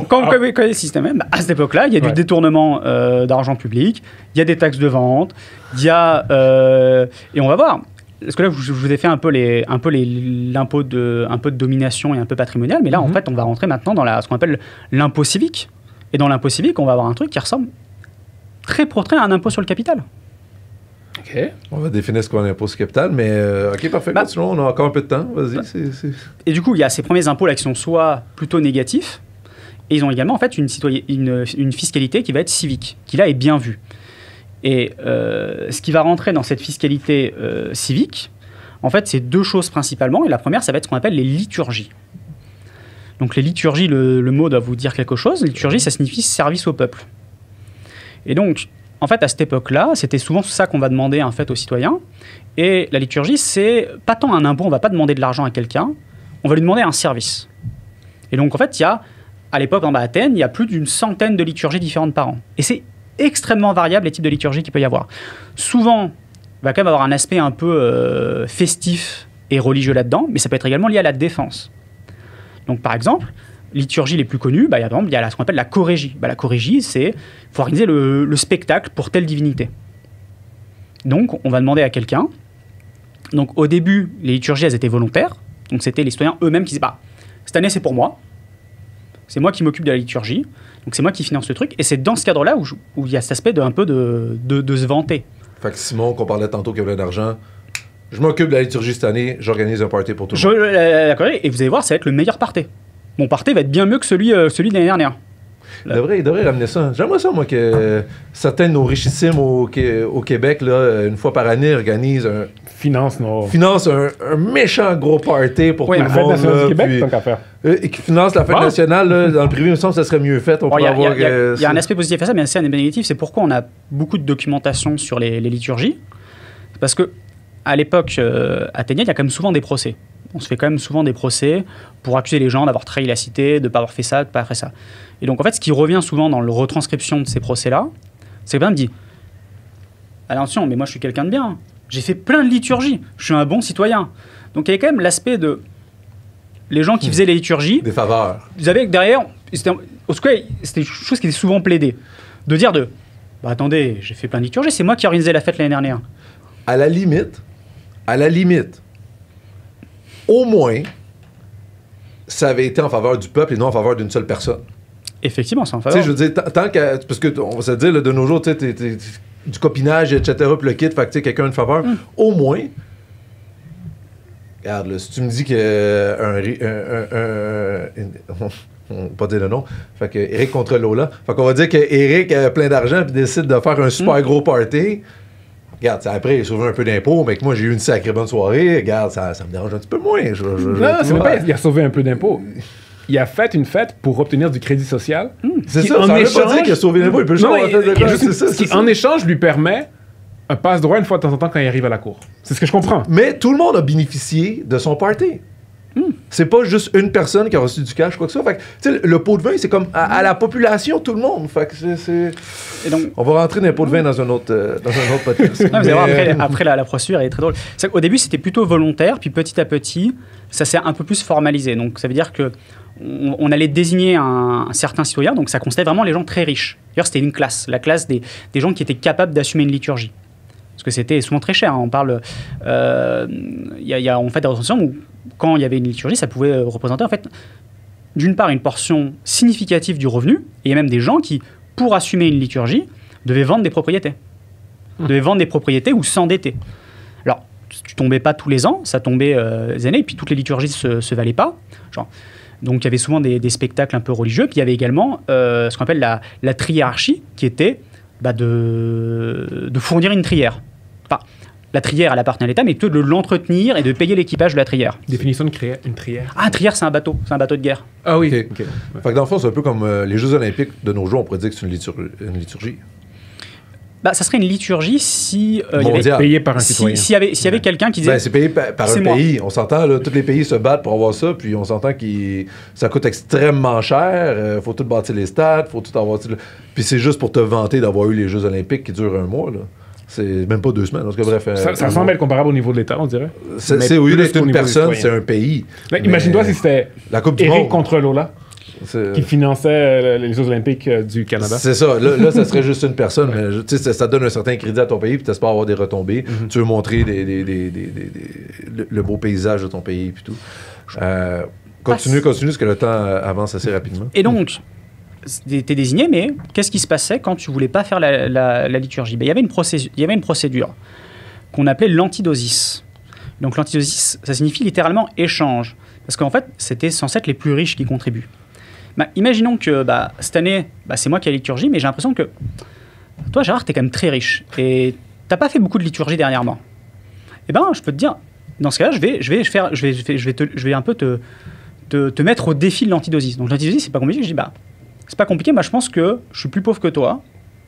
[SPEAKER 3] Quand le système, à cette époque-là, il y a du détournement d'argent public, il y a des taxes de vente, il y a... et on va voir, parce que là, je vous ai fait un peu l'impôt de domination et un peu patrimonial, mais là, en fait, on va rentrer maintenant dans ce qu'on appelle l'impôt civique. Et dans l'impôt civique, on va avoir un truc qui ressemble très pour très à un impôt sur le capital.
[SPEAKER 1] OK. On va définir ce qu'est un impôt sur le capital, mais OK, parfait. Sinon, on a encore un peu de temps. Vas-y.
[SPEAKER 3] Et du coup, il y a ces premiers impôts là qui sont soit plutôt négatifs, et ils ont également en fait une fiscalité qui va être civique, qui là est bien vue. Et ce qui va rentrer dans cette fiscalité civique, en fait, c'est deux choses principalement. Et la première, ça va être ce qu'on appelle les liturgies. Donc les liturgies, le mot doit vous dire quelque chose. Liturgie, ça signifie service au peuple. Et donc, en fait, à cette époque-là, c'était souvent ça qu'on va demander en fait aux citoyens. Et la liturgie, c'est pas tant un impôt, on va pas demander de l'argent à quelqu'un, on va lui demander un service. Et donc, en fait, à l'époque, à Athènes, il y a plus d'une centaine de liturgies différentes par an. Et c'est extrêmement variable les types de liturgies qu'il peut y avoir. Souvent, il va quand même avoir un aspect un peu festif et religieux là-dedans, mais ça peut être également lié à la défense. Donc, par exemple, liturgies les plus connues, par exemple, il y a ce qu'on appelle la chorégie. La chorégie, c'est qu'il faut organiser le spectacle pour telle divinité. Donc, on va demander à quelqu'un. Donc, au début, les liturgies, elles étaient volontaires. Donc, c'était les citoyens eux-mêmes qui disaient cette année, c'est pour moi. C'est moi qui m'occupe de la liturgie. Donc, c'est moi qui finance le truc. Et c'est dans ce cadre-là où il y a cet aspect un peu de se vanter.
[SPEAKER 1] Fait que Simon, qu'on parlait tantôt, qui avait d'argent, je m'occupe de la liturgie cette année, j'organise un party pour tout le monde.
[SPEAKER 3] Et vous allez voir, ça va être le meilleur party. Mon party va être bien mieux que celui de l'année dernière.
[SPEAKER 1] Il devrait ramener ça. J'aimerais ça, moi, que certains de nos richissimes au Québec, là, une fois par année, organisent finance un méchant gros party pour tout le monde.
[SPEAKER 2] La Fête nationale du Québec, tant qu'à faire.
[SPEAKER 1] Et qui finance la Fête nationale, là, dans le privé, il me semble que ça serait mieux fait.
[SPEAKER 3] Il y a un aspect positif à ça, mais aussi un aspect négatif. C'est pourquoi on a beaucoup de documentation sur les liturgies. Parce que à l'époque athénienne, il y a quand même souvent des procès. On se fait quand même souvent des procès pour accuser les gens d'avoir trahi la cité, de ne pas avoir fait ça, de ne pas avoir fait ça. Et donc, en fait, ce qui revient souvent dans la retranscription de ces procès-là, c'est que quelqu'un me dit « Attention, mais moi, je suis quelqu'un de bien. J'ai fait plein de liturgies. Je suis un bon citoyen. » Donc, il y avait quand même l'aspect de... Les gens qui faisaient les liturgies...
[SPEAKER 1] Des faveurs.
[SPEAKER 3] Vous avez derrière... C'était une chose qui était souvent plaidée. De dire attendez, j'ai fait plein de liturgies, c'est moi qui organisais la fête l'année dernière.
[SPEAKER 1] À la limite, au moins, ça avait été en faveur du peuple et non en faveur d'une seule personne.
[SPEAKER 3] Effectivement, c'est en faveur.
[SPEAKER 1] Tu sais, je veux dire, tant que... Parce qu'on va se dire, là, de nos jours, tu sais, du copinage, etc., puis le kit, fait que tu sais, quelqu'un a une faveur. Au moins, regarde, là, si tu me dis que on va pas dire le nom, fait que Eric contre Lola, fait qu'on va dire que Eric a plein d'argent puis décide de faire un super gros party. Regarde, après, il a sauvé un peu d'impôts, mais que moi, j'ai eu une sacrée bonne soirée. Regarde, ça me dérange un petit peu moins.
[SPEAKER 2] Non, c'est pas il a sauvé un peu d'impôts. Il a fait une fête pour obtenir du crédit social.
[SPEAKER 1] C'est ça, ça veut pas dire qu'il a sauvé l'impôt. Il peut juste avoir fait de quoi. C'est ça.
[SPEAKER 2] Qui, en échange, lui permet un passe-droit une fois de temps en temps quand il arrive à la cour. C'est ce que je comprends.
[SPEAKER 1] Mais tout le monde a bénéficié de son party. C'est pas juste une personne qui a reçu du cash, quoi que ça. Fait que, tu sais, le pot de vin, c'est comme à la population, tout le monde. Fait que
[SPEAKER 3] Et donc,
[SPEAKER 1] on va rentrer dans le pot de vin dans un autre podcast.
[SPEAKER 3] Non, vous allez voir, après la procédure, elle est très drôle. Au début, c'était plutôt volontaire, puis petit à petit, ça s'est un peu plus formalisé. Donc, ça veut dire que on allait désigner un certain citoyen, donc ça constait vraiment les gens très riches. D'ailleurs, c'était une classe, la classe des gens qui étaient capables d'assumer une liturgie. Parce que c'était souvent très cher. Hein. On parle... Il y a en fait des représentations où, quand il y avait une liturgie, ça pouvait représenter, en fait, d'une part, une portion significative du revenu. Et il y a même des gens qui, pour assumer une liturgie, devaient vendre des propriétés. Devaient vendre des propriétés ou s'endetter. Alors, tu tombais pas tous les ans, ça tombait des années, et puis toutes les liturgies se valaient pas. Donc, il y avait souvent des spectacles un peu religieux. Puis, il y avait également ce qu'on appelle la triarchie, qui était de fournir une trière. Enfin, la trière, elle appartient à l'État, mais plutôt de l'entretenir et de payer l'équipage de la trière.
[SPEAKER 2] Définition de une trière.
[SPEAKER 3] Ah, trière, c'est un bateau de guerre.
[SPEAKER 2] Ah oui.
[SPEAKER 1] Okay. Fait que dans le fond, c'est un peu comme les Jeux Olympiques de nos jours, on pourrait dire que c'est une liturgie.
[SPEAKER 3] Ça serait une liturgie si
[SPEAKER 1] il y avait
[SPEAKER 2] payé par un citoyen.
[SPEAKER 3] S'il y avait quelqu'un qui disait...
[SPEAKER 1] c'est payé par un pays. On s'entend, là, tous les pays se battent pour avoir ça, puis on s'entend que ça coûte extrêmement cher. Faut tout bâtir les stades, faut tout avoir... Puis c'est juste pour te vanter d'avoir eu les Jeux Olympiques qui durent un mois, là. C'est même pas 2 semaines. Bref,
[SPEAKER 2] ça semble être comparable au niveau de l'État, on dirait.
[SPEAKER 1] C'est au lieu d'être une personne, c'est un pays.
[SPEAKER 2] Imagine-toi si c'était
[SPEAKER 1] la Coupe du
[SPEAKER 2] Eric
[SPEAKER 1] Monde
[SPEAKER 2] contre Lola. qui finançait les Jeux olympiques du Canada.
[SPEAKER 1] C'est ça. Là, ça serait juste une personne, mais tu sais, ça donne un certain crédit à ton pays, puis tu espères avoir des retombées. Tu veux montrer le beau paysage de ton pays, puis tout. Continue, parce que le temps avance assez rapidement.
[SPEAKER 3] Et donc, t'es désigné, mais qu'est-ce qui se passait quand tu voulais pas faire la liturgie? Il y avait une procédure qu'on appelait l'antidosis. Donc l'antidosis, ça signifie littéralement échange. Parce qu'en fait, c'était censé être les plus riches qui contribuent. Imaginons que cette année, c'est moi qui ai la liturgie, mais j'ai l'impression que toi, Gérard, t'es quand même très riche. Et t'as pas fait beaucoup de liturgie dernièrement. Eh ben, je peux te dire, dans ce cas-là, je vais un peu te mettre au défi de l'antidosis. Donc l'antidosis, c'est pas compliqué. Je dis, c'est pas compliqué, moi je pense que je suis plus pauvre que toi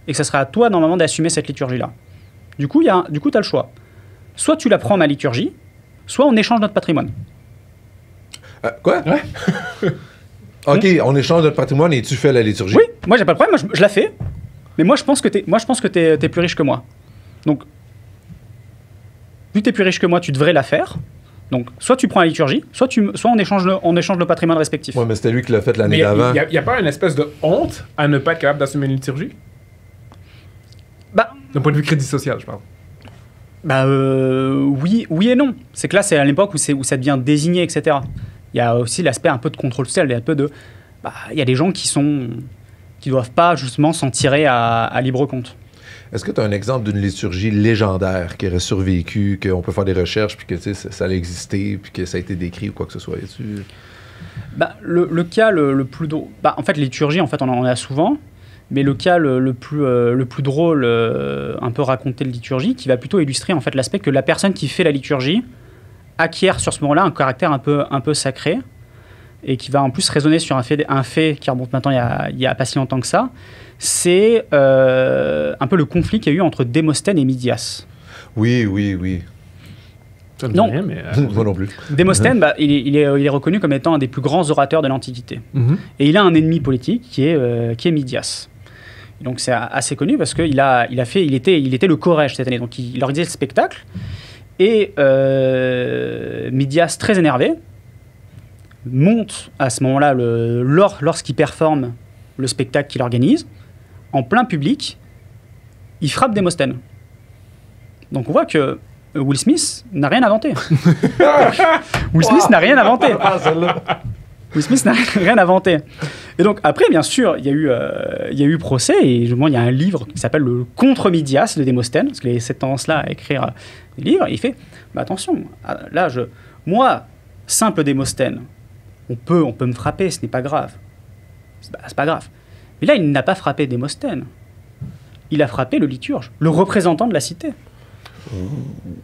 [SPEAKER 3] et que ça sera à toi normalement d'assumer cette liturgie-là. Du coup, t'as le choix. Soit tu la prends ma liturgie, soit on échange notre patrimoine.
[SPEAKER 1] Quoi? Ouais. OK, on échange notre patrimoine et tu fais la liturgie.
[SPEAKER 3] Oui, moi j'ai pas de problème, moi je la fais. Mais moi je pense que t'es plus riche que moi. Donc, vu que t'es plus riche que moi, tu devrais la faire. Donc, soit tu prends la liturgie, soit on échange nos patrimoines respectifs.
[SPEAKER 1] Oui, mais c'était lui qui l'a fait l'année d'avant.
[SPEAKER 2] Il n'y a pas une espèce de honte à ne pas être capable d'assumer une liturgie? D'un point de vue crédit social, je parle.
[SPEAKER 3] Oui et non. C'est que là, c'est à l'époque où ça devient désigné, etc. Il y a aussi l'aspect un peu de contrôle social, il y a un peu de... il y a des gens qui doivent pas, justement, s'en tirer à libre compte.
[SPEAKER 1] Est-ce que tu as un exemple d'une liturgie légendaire qui aurait survécu, qu'on peut faire des recherches, puis que ça a existé, puis que ça a été décrit ou quoi que ce soit?
[SPEAKER 3] Le cas le plus drôle... en fait, les liturgies, en fait, on en a souvent, mais le cas le plus drôle, un peu raconté de liturgie, qui va plutôt illustrer en fait, l'aspect que la personne qui fait la liturgie acquiert sur ce moment-là un caractère un peu sacré, et qui va en plus résonner sur un fait qui remonte maintenant il y a pas si longtemps que ça. C'est un peu le conflit qu'il y a eu entre Démosthène et Midias.
[SPEAKER 1] Oui.
[SPEAKER 2] Ça me dit rien, mais...
[SPEAKER 1] Moi non plus.
[SPEAKER 3] Démosthène, il est reconnu comme étant un des plus grands orateurs de l'Antiquité. Et il a un ennemi politique qui est Midias. Et donc c'est assez connu parce qu'il était le Corrège cette année. Donc il organisait le spectacle. Et Midias, très énervé, monte à ce moment-là, lorsqu'il performe le spectacle qu'il organise, en plein public, il frappe Démosthène. Donc on voit que Will Smith n'a rien inventé. Will Smith n'a rien inventé. Will Smith n'a rien inventé. Et donc après, bien sûr, il y a eu procès, et il y a un livre qui s'appelle le Contre Midias de Démosthène, parce qu'il a cette tendance-là à écrire des livres, et il fait, attention, là, moi, simple Démosthène, on peut me frapper, ce n'est pas grave. C'est pas grave. Mais là, il n'a pas frappé Démosthène. Il a frappé le liturge, le représentant de la cité,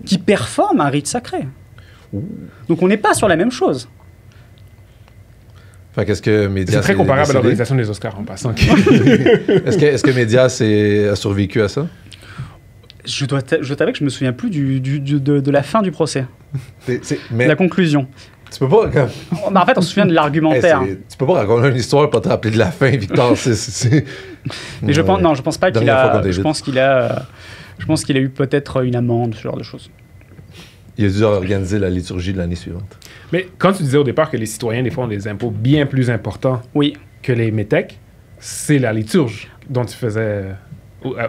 [SPEAKER 3] qui performe un rite sacré. Donc on n'est pas sur la même chose.
[SPEAKER 1] Enfin, qu'est-ce que Médias...
[SPEAKER 2] C'est très comparable à l'organisation des Oscars, en passant.
[SPEAKER 1] Est-ce que Médias a survécu à ça?
[SPEAKER 3] Je t'avoue que je me souviens plus de la fin du procès.
[SPEAKER 1] Mais
[SPEAKER 3] la conclusion.
[SPEAKER 1] Tu peux pas...
[SPEAKER 3] En fait, on se souvient de l'argumentaire.
[SPEAKER 1] Tu peux pas raconter une histoire pour te rappeler de la fin, Victor.
[SPEAKER 3] Mais je pense pas qu'il a... Je pense qu'il a eu peut-être une amende, ce genre de choses.
[SPEAKER 1] Il a dû organiser la liturgie de l'année suivante.
[SPEAKER 2] Mais quand tu disais au départ que les citoyens, des fois, ont des impôts bien plus importants que les métèques, c'est la liturgie dont tu faisais...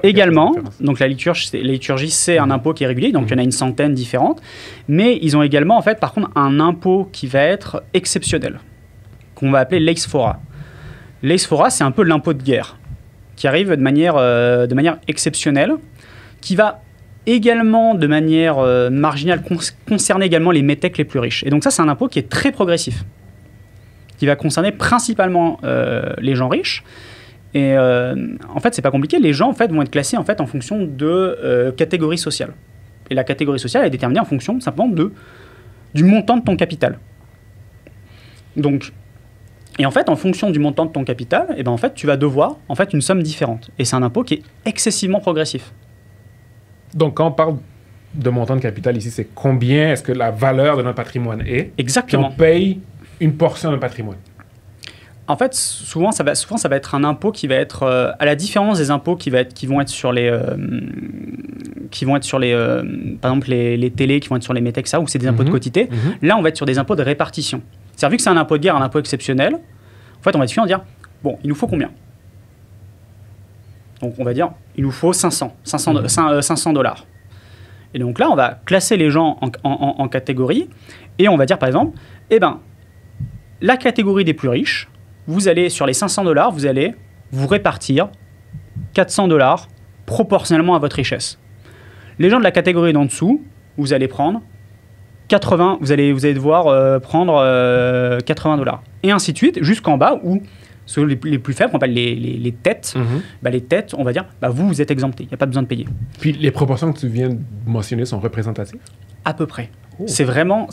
[SPEAKER 3] Également, donc la liturgie, c'est un impôt qui est régulier, donc il y en a une centaine différentes, mais ils ont également, en fait, par contre, un impôt qui va être exceptionnel, qu'on va appeler lex fora. Lex fora, c'est un peu l'impôt de guerre, qui arrive de manière exceptionnelle, qui va également, de manière marginale, concerner également les métèques les plus riches. Et donc ça, c'est un impôt qui est très progressif, qui va concerner principalement les gens riches. Et en fait, c'est pas compliqué. Les gens en fait, vont être classés en fait, en fonction de catégories sociales. Et la catégorie sociale est déterminée en fonction simplement du montant de ton capital. Donc, et en fait, en fonction du montant de ton capital, et ben, en fait, tu vas devoir en fait, une somme différente. Et c'est un impôt qui est excessivement progressif.
[SPEAKER 2] Donc, quand on parle de montant de capital ici, c'est combien est-ce que la valeur de notre patrimoine est?
[SPEAKER 3] Exactement.
[SPEAKER 2] Puis on paye une portion de notre patrimoine. En
[SPEAKER 3] fait, souvent, ça va être un impôt qui va être, à la différence des impôts qui vont être sur les, par exemple, les télés, qui vont être sur les métèques, ça, ou c'est des impôts de quotité. Là, on va être sur des impôts de répartition. C'est-à-dire, vu que c'est un impôt de guerre, un impôt exceptionnel, En fait, on va discuter, on va dire, bon, il nous faut combien? Donc, on va dire, il nous faut 500 $. Et donc là, on va classer les gens en catégories, et on va dire, par exemple, eh ben, la catégorie des plus riches, vous allez, sur les 500 $, vous allez vous répartir 400 $ proportionnellement à votre richesse. Les gens de la catégorie d'en dessous, vous allez prendre 80, vous allez devoir prendre 80 $. Et ainsi de suite, jusqu'en bas, où ceux les plus faibles, on appelle les têtes, les têtes, on va dire, vous êtes exemptés, il n'y a pas besoin de payer.
[SPEAKER 2] Puis les proportions que tu viens de mentionner sont représentatives?
[SPEAKER 3] À peu près. Oh. C'est vraiment,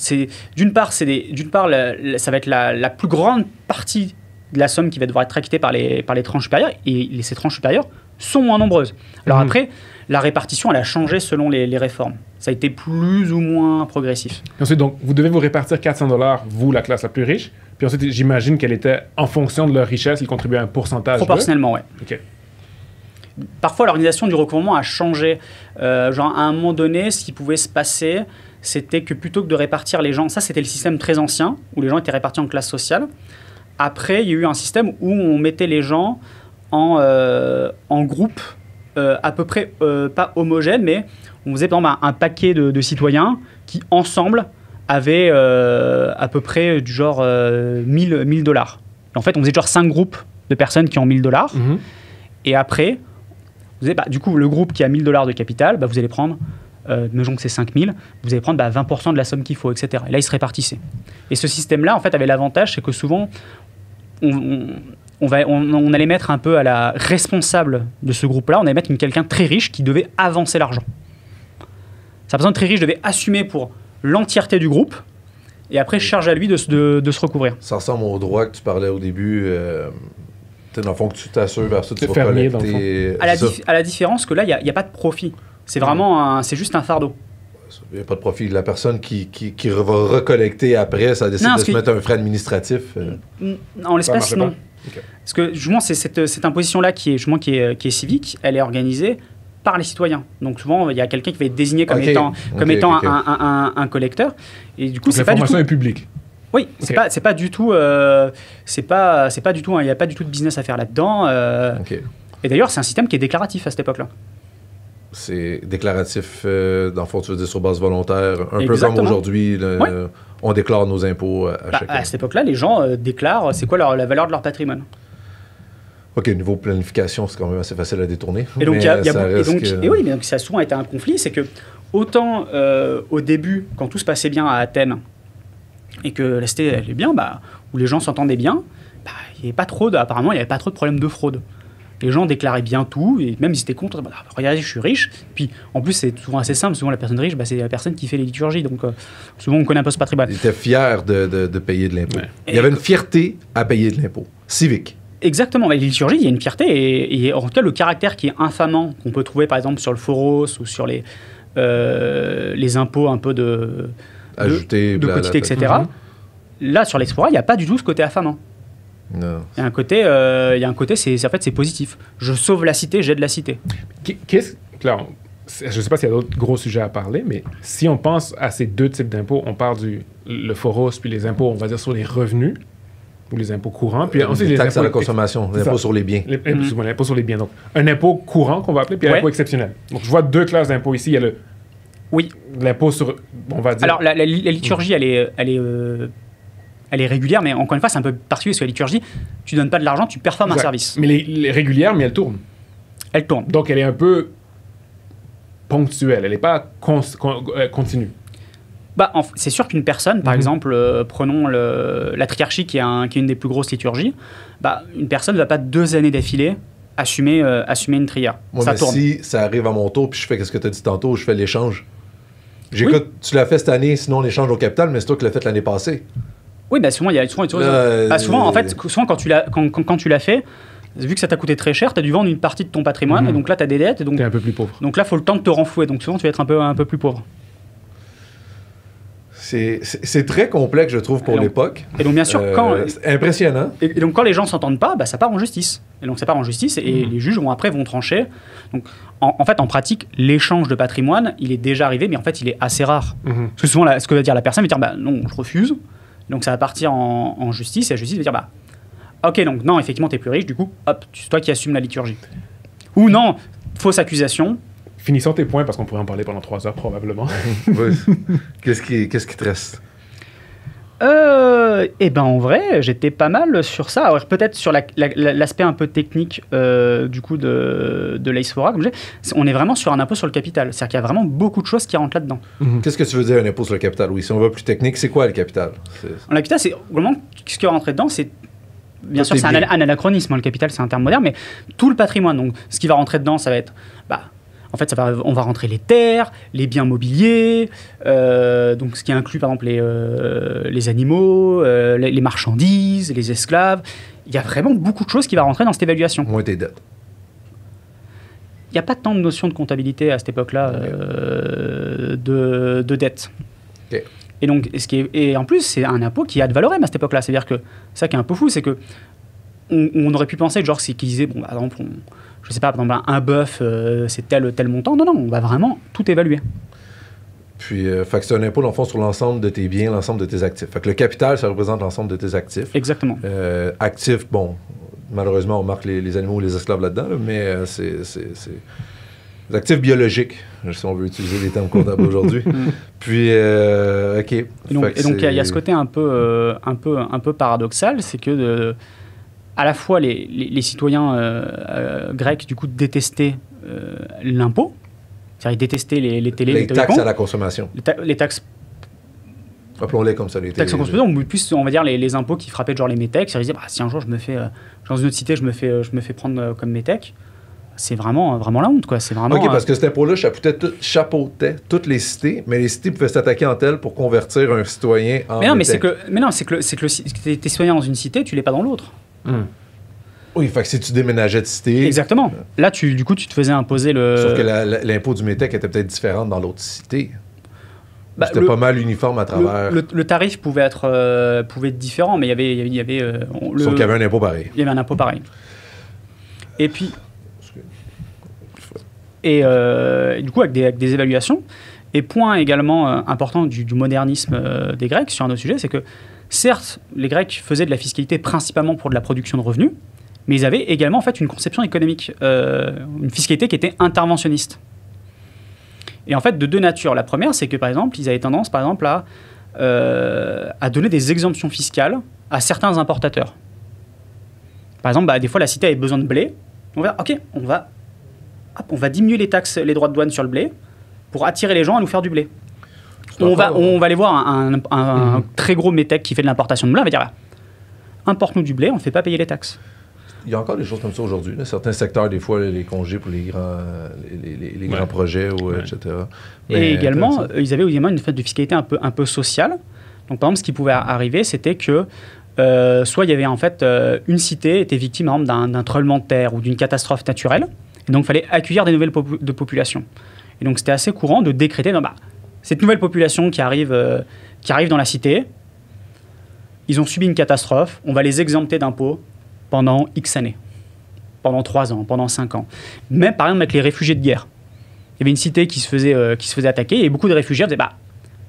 [SPEAKER 3] d'une part, ça va être la plus grande partie de la somme qui va devoir être acquittée par les tranches supérieures, et ces tranches supérieures sont moins nombreuses. Alors après, la répartition, elle a changé selon les réformes. Ça a été plus ou moins progressif.
[SPEAKER 2] Ensuite, donc, vous devez vous répartir 400 $, vous, la classe la plus riche. Puis ensuite, j'imagine qu'elle était, en fonction de leur richesse, ils contribuaient à un pourcentage.
[SPEAKER 3] Proportionnellement, oui.
[SPEAKER 2] OK.
[SPEAKER 3] Parfois, l'organisation du recouvrement a changé. Genre, à un moment donné, ce qui pouvait se passer, c'était que plutôt que de répartir les gens... Ça, c'était le système très ancien, où les gens étaient répartis en classe sociale. Après, il y a eu un système où on mettait les gens en groupes à peu près pas homogènes, mais on faisait par exemple un paquet de citoyens qui, ensemble, avaient à peu près du genre 1000 $. Et en fait, on faisait genre 5 groupes de personnes qui ont 1000 $. Et après, du coup, le groupe qui a 1000 $ de capital, vous allez prendre, mettons que c'est 5000, vous allez prendre 20% de la somme qu'il faut, etc. Et là, ils se répartissaient. Et ce système-là, en fait, avait l'avantage, c'est que souvent, on allait mettre un peu à la responsable de ce groupe-là, on allait mettre quelqu'un de très riche qui devait avancer l'argent. Cette personne très riche devait assumer pour l'entièreté du groupe, et après, charge à lui de se recouvrir.
[SPEAKER 1] Ça ressemble au droit que tu parlais au début. Dans le fond, que tu t'assures vers ça, tu vas
[SPEAKER 2] fermier,
[SPEAKER 1] collecter.
[SPEAKER 3] À la différence que là, il n'y a pas de profit. C'est vraiment c'est juste un fardeau.
[SPEAKER 1] Il n'y a pas de profit. La personne qui va recollecter après, ça décide de se mettre un frais administratif.
[SPEAKER 3] En l'espèce, non.
[SPEAKER 2] Okay.
[SPEAKER 3] Parce que justement, c'est cette imposition-là qui est civique, elle est organisée par les citoyens. Donc souvent, il y a quelqu'un qui va être désigné comme étant un collecteur. Et du coup, c'est pas du tout...
[SPEAKER 2] L'information est publique.
[SPEAKER 3] Oui, c'est pas du tout... c'est pas du tout... Il n'y a pas du tout de business à faire là-dedans. Et d'ailleurs, c'est un système qui est déclaratif à cette époque-là.
[SPEAKER 1] C'est déclaratif, dans le fond, tu veux dire, sur base volontaire, un
[SPEAKER 3] Exactement.
[SPEAKER 1] peu comme aujourd'hui, on déclare nos impôts à chaque année.
[SPEAKER 3] À cette époque-là, les gens déclarent c'est quoi la valeur de leur patrimoine.
[SPEAKER 1] OK, niveau planification, c'est quand même assez facile à détourner.
[SPEAKER 3] Et donc, oui, mais donc ça a souvent été un conflit, c'est que autant au début, quand tout se passait bien à Athènes, et que la cité allait bien, où les gens s'entendaient bien, apparemment, il n'y avait pas trop de problèmes de fraude. Les gens déclaraient bien tout, et même ils étaient contents. Regardez, je suis riche. Puis en plus, c'est souvent assez simple. Souvent, la personne riche, c'est la personne qui fait les liturgies. Donc souvent, on connaît un peu ce patrimoine.
[SPEAKER 1] Ils étaient fiers de payer de l'impôt.
[SPEAKER 2] Ouais.
[SPEAKER 1] Il y avait une fierté à payer de l'impôt, civique.
[SPEAKER 3] Exactement. Les liturgies, il y a une fierté. Et en tout cas, le caractère qui est infamant, qu'on peut trouver par exemple sur le phoros ou sur les impôts un peu de quotité, etc. Là, sur l'explorat, il n'y a pas du tout ce côté affamant.
[SPEAKER 1] Non.
[SPEAKER 3] Il y a un côté, c'est positif. Je sauve la cité, j'aide la cité.
[SPEAKER 2] Claire, je ne sais pas s'il y a d'autres gros sujets à parler, mais si on pense à ces deux types d'impôts, on parle le phoros, puis les impôts, on va dire, sur les revenus, ou les impôts courants, puis ensuite
[SPEAKER 1] les
[SPEAKER 2] les
[SPEAKER 1] taxes
[SPEAKER 2] impôts
[SPEAKER 1] à la consommation, l'impôt sur les biens.
[SPEAKER 2] L'impôt sur les biens. Donc, un impôt courant qu'on va appeler, puis un impôt exceptionnel. Donc, je vois deux classes d'impôts ici. Il y a l'impôt sur, on va dire...
[SPEAKER 3] Alors, la liturgie, elle est régulière, mais encore une fois, c'est un peu particulier, parce que la liturgie, tu donnes pas de l'argent, tu performes un service.
[SPEAKER 2] Mais les régulières, mais elle tourne.
[SPEAKER 3] Elle tourne.
[SPEAKER 2] Donc, elle est un peu ponctuelle. Elle n'est pas continue.
[SPEAKER 3] C'est sûr qu'une personne, par exemple, prenons la triarchie, qui est une des plus grosses liturgies, une personne ne va pas 2 années d'affilée assumer une trière.
[SPEAKER 1] Moi,
[SPEAKER 3] ça tourne.
[SPEAKER 1] Si ça arrive à mon tour, puis je fais ce que tu as dit tantôt, je fais l'échange. Tu l'as fait cette année, sinon l'échange au capital, mais c'est toi qui l'as fait l'année passée.
[SPEAKER 3] Oui, souvent, en fait, quand tu l'as fait, vu que ça t'a coûté très cher, tu as dû vendre une partie de ton patrimoine, et donc là, tu as des dettes.
[SPEAKER 2] Tu es un peu plus pauvre.
[SPEAKER 3] Donc là, il faut le temps de te renflouer. Donc souvent, tu vas être un peu plus pauvre.
[SPEAKER 1] C'est très complexe, je trouve, pour l'époque.
[SPEAKER 3] Et donc, bien sûr,
[SPEAKER 1] c'est impressionnant.
[SPEAKER 3] Et donc, quand les gens ne s'entendent pas, ça part en justice. Et donc, ça part en justice, et les juges vont trancher. Donc, en fait, en pratique, l'échange de patrimoine, il est déjà arrivé, mais en fait, il est assez rare. Parce que souvent, ce que va dire la personne, va dire non, je refuse. Donc, ça va partir en justice, et la justice va dire Ok, donc non, effectivement, tu es plus riche, du coup, hop, c'est toi qui assumes la liturgie. Ou non, fausse accusation.
[SPEAKER 2] Finissons tes points parce qu'on pourrait en parler pendant 3 heures probablement.
[SPEAKER 1] Ouais. Qu'est-ce qui te reste?
[SPEAKER 3] Eh ben en vrai, j'étais pas mal sur ça. Alors peut-être sur l'aspect un peu technique du coup de l'Aisfora, comme je disais, on est vraiment sur un impôt sur le capital. C'est-à-dire qu'il y a vraiment beaucoup de choses qui rentrent là-dedans.
[SPEAKER 1] Qu'est-ce que tu veux dire un impôt sur le capital? Oui, si on va plus technique, c'est quoi le capital?
[SPEAKER 3] Le capital, c'est vraiment ce qui va rentrer dedans, c'est bien sûr, c'est un anachronisme. Le capital, c'est un terme moderne, mais tout le patrimoine. Donc, ce qui va rentrer dedans, ça va être, en fait, on va rentrer les terres, les biens mobiliers, donc ce qui inclut par exemple les animaux, les marchandises, les esclaves. Il y a vraiment beaucoup de choses qui vont rentrer dans cette évaluation.
[SPEAKER 1] Moins tes dettes.
[SPEAKER 3] Il n'y a pas tant de notion de comptabilité à cette époque-là de dette.
[SPEAKER 1] Okay.
[SPEAKER 3] Et donc, et en plus, c'est un impôt qui a de valorem à cette époque-là. C'est-à-dire que ça qui est un peu fou, c'est que on aurait pu penser, genre, c'est qu'ils disaient, bon, par exemple, je sais pas, par exemple, un bœuf, c'est tel montant. Non, on va vraiment tout évaluer.
[SPEAKER 1] Puis, fait que c'est un impôt, dans le fond, sur l'ensemble de tes biens, l'ensemble de tes actifs. Fait que le capital, ça représente l'ensemble de tes actifs.
[SPEAKER 3] Exactement.
[SPEAKER 1] Actifs, bon, malheureusement, on marque les animaux ou les esclaves là-dedans, là, mais c'est des actifs biologiques, si on veut utiliser les termes comptables aujourd'hui. Puis, OK.
[SPEAKER 3] Et donc, il y a ce côté un peu paradoxal, c'est que à la fois les citoyens grecs, du coup, détestaient l'impôt, c'est-à-dire ils détestaient les télés,
[SPEAKER 1] les taxes à la consommation.
[SPEAKER 3] Les taxes.
[SPEAKER 1] Appelons-les comme ça, les
[SPEAKER 3] taxes en consommation, ou plus, on va dire, les impôts qui frappaient genre les métèques. Ils disaient, si un jour je me fais, dans une autre cité, je me fais prendre comme métèque, c'est vraiment la honte, quoi. C'est vraiment.
[SPEAKER 1] OK, parce que cet impôt-là chapeautait toutes les cités, mais les cités pouvaient s'attaquer entre elles pour convertir un citoyen en métèque.
[SPEAKER 3] C'est que t'es citoyen dans une cité, tu l'es pas dans l'autre.
[SPEAKER 1] Oui, fait que si tu déménageais de cité...
[SPEAKER 3] Exactement. Là, du coup, tu te faisais imposer le...
[SPEAKER 1] Sauf que l'impôt du métèque était peut-être différent dans l'autre cité. C'était pas mal uniforme à travers...
[SPEAKER 3] Le tarif pouvait être différent, mais il y avait
[SPEAKER 1] sauf qu'il y avait un impôt pareil.
[SPEAKER 3] Il y avait un impôt pareil. Et puis... Et du coup, avec des évaluations. Et point également important du modernisme des Grecs sur un autre sujet, c'est que certes, les Grecs faisaient de la fiscalité principalement pour de la production de revenus, mais ils avaient également en fait une conception économique, une fiscalité qui était interventionniste. Et en fait, de deux natures. La première, c'est que par exemple, ils avaient tendance, par exemple, à donner des exemptions fiscales à certains importateurs. Par exemple, des fois, la cité avait besoin de blé. On va diminuer les taxes, les droits de douane sur le blé pour attirer les gens à nous faire du blé. On va aller voir un très gros métèque qui fait de l'importation de blé, on va dire, importe-nous du blé, on ne fait pas payer les taxes.
[SPEAKER 1] Il y a encore des choses comme ça aujourd'hui. Certains secteurs, des fois, les congés pour les grands projets, etc.
[SPEAKER 3] Mais également, ils avaient également une forme de fiscalité un peu sociale. Donc, par exemple, ce qui pouvait arriver, c'était que soit il y avait en fait une cité était victime, par exemple, d'un tremblement de terre ou d'une catastrophe naturelle, et donc il fallait accueillir des nouvelles populations. Et donc, c'était assez courant de décréter, cette nouvelle population qui arrive dans la cité, ils ont subi une catastrophe, on va les exempter d'impôts pendant X années, pendant 3 ans, pendant 5 ans. Même par exemple avec les réfugiés de guerre. Il y avait une cité qui se faisait attaquer et beaucoup de réfugiés disaient,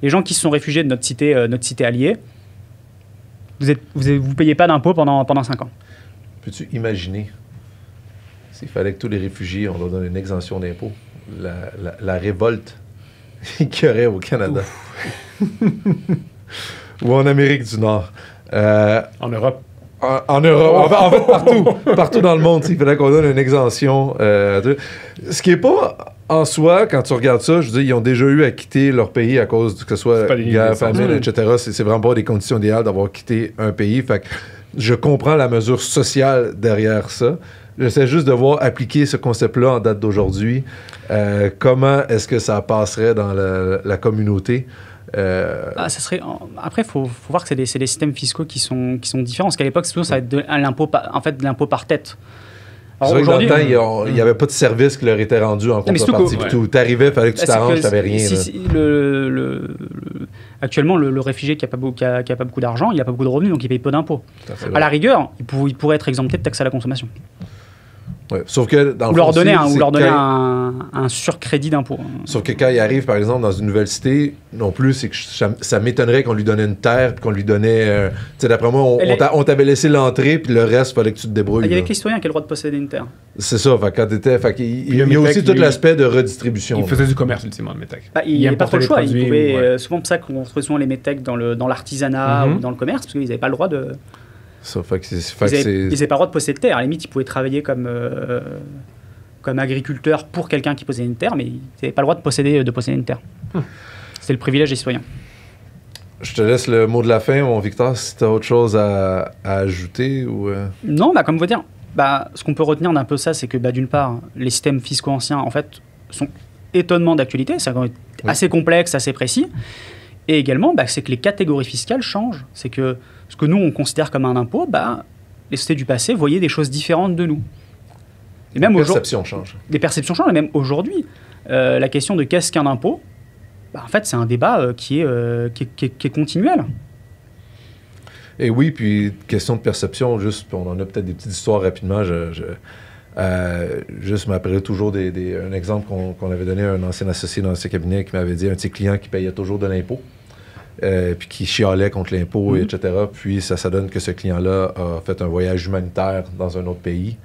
[SPEAKER 3] les gens qui se sont réfugiés de notre cité alliée, vous payez pas d'impôts pendant 5 ans.
[SPEAKER 1] Peux-tu imaginer s'il fallait que tous les réfugiés, on leur donne une exemption d'impôts, la révolte qu'il y aurait au Canada ou en Amérique du Nord,
[SPEAKER 2] en Europe.
[SPEAKER 1] En Europe, en fait partout dans le monde, il fallait qu'on donne une exemption. Ce qui n'est pas en soi, quand tu regardes ça, je veux dire, ils ont déjà eu à quitter leur pays à cause que ce soit guerre, famine, etc. C'est vraiment pas des conditions idéales d'avoir quitté un pays. Fait que je comprends la mesure sociale derrière ça. J'essaie juste de voir appliquer ce concept-là en date d'aujourd'hui. Comment est-ce que ça passerait dans la communauté?
[SPEAKER 3] Ça serait, après, il faut voir que c'est des systèmes fiscaux qui sont différents. Parce qu'à l'époque, ça va être de l'impôt par tête.
[SPEAKER 1] Alors, c'est vrai que dans le temps, il n'y avait pas de service qui leur était rendu en contrepartie. Tu arrivais, il fallait que tu t'arranges, tu n'avais rien.
[SPEAKER 3] Actuellement, le réfugié qui n'a pas beaucoup d'argent, il n'a pas beaucoup de revenus, donc il paye peu d'impôts. À la rigueur, il pourrait être exempté de taxes à la consommation.
[SPEAKER 1] Ouais. Sauf que dans
[SPEAKER 3] Ou
[SPEAKER 1] le
[SPEAKER 3] leur
[SPEAKER 1] fond,
[SPEAKER 3] donner,
[SPEAKER 1] c'est
[SPEAKER 3] ou leur donner
[SPEAKER 1] quand-
[SPEAKER 3] un surcrédit d'impôt.
[SPEAKER 1] Sauf que quand il arrive, par exemple, dans une nouvelle cité, non plus, c'est que ça m'étonnerait qu'on lui donnait une terre, puis qu'on lui donnait... tu sais, d'après moi, on t'avait laissé l'entrée, puis le reste, il fallait que tu te débrouilles.
[SPEAKER 3] Il y avait
[SPEAKER 1] là.
[SPEAKER 3] les citoyens qui avaient le droit de posséder une terre.
[SPEAKER 1] C'est ça, fait, quand t'étais... Fait qu'il
[SPEAKER 2] Puis le
[SPEAKER 1] il y a
[SPEAKER 2] Métèque,
[SPEAKER 1] aussi tout
[SPEAKER 2] lui,
[SPEAKER 1] l'aspect de redistribution.
[SPEAKER 2] Il
[SPEAKER 1] là.
[SPEAKER 2] faisait du commerce, ultimement, le Métèque.
[SPEAKER 3] Bah, il n'y avait pas trop le choix.
[SPEAKER 2] produits,
[SPEAKER 3] Ils pouvaient,
[SPEAKER 2] ouais.
[SPEAKER 3] souvent pour ça qu'on retrouvait souvent les métèques dans l'artisanat
[SPEAKER 2] Mhm.
[SPEAKER 3] ou dans le commerce, parce qu'ils n'avaient pas le droit de...
[SPEAKER 1] Ça, fait que c'est...
[SPEAKER 3] Ils n'avaient pas le droit de posséder de terre. À la limite, ils pouvaient travailler comme agriculteur pour quelqu'un qui possédait une terre, mais ils n'avaient pas le droit de posséder une terre. C'était le privilège des citoyens.
[SPEAKER 1] Je te laisse le mot de la fin, mon Victor, si tu as autre chose à ajouter ou...
[SPEAKER 3] Non, comme vous dire, ce qu'on peut retenir d'un peu ça, c'est que d'une part, les systèmes fiscaux anciens, en fait, sont étonnamment d'actualité, c'est assez complexe, assez précis. Et également, c'est que les catégories fiscales changent. C'est que ce que nous, on considère comme un impôt, les sociétés du passé voyaient des choses différentes de nous. Et même
[SPEAKER 1] Les perceptions changent.
[SPEAKER 3] Les perceptions changent, et même aujourd'hui, la question de qu'est-ce qu'un impôt, en fait, c'est un débat qui est continuel.
[SPEAKER 1] Et oui, puis question de perception, juste, puis on en a peut-être des petites histoires rapidement. Juste m'appellerai toujours un exemple qu'on avait donné à un ancien associé dans ce cabinet qui m'avait dit un de ses clients qui payait toujours de l'impôt, puis qui chialait contre l'impôt, etc. Puis ça donne que ce client-là a fait un voyage humanitaire dans un autre pays.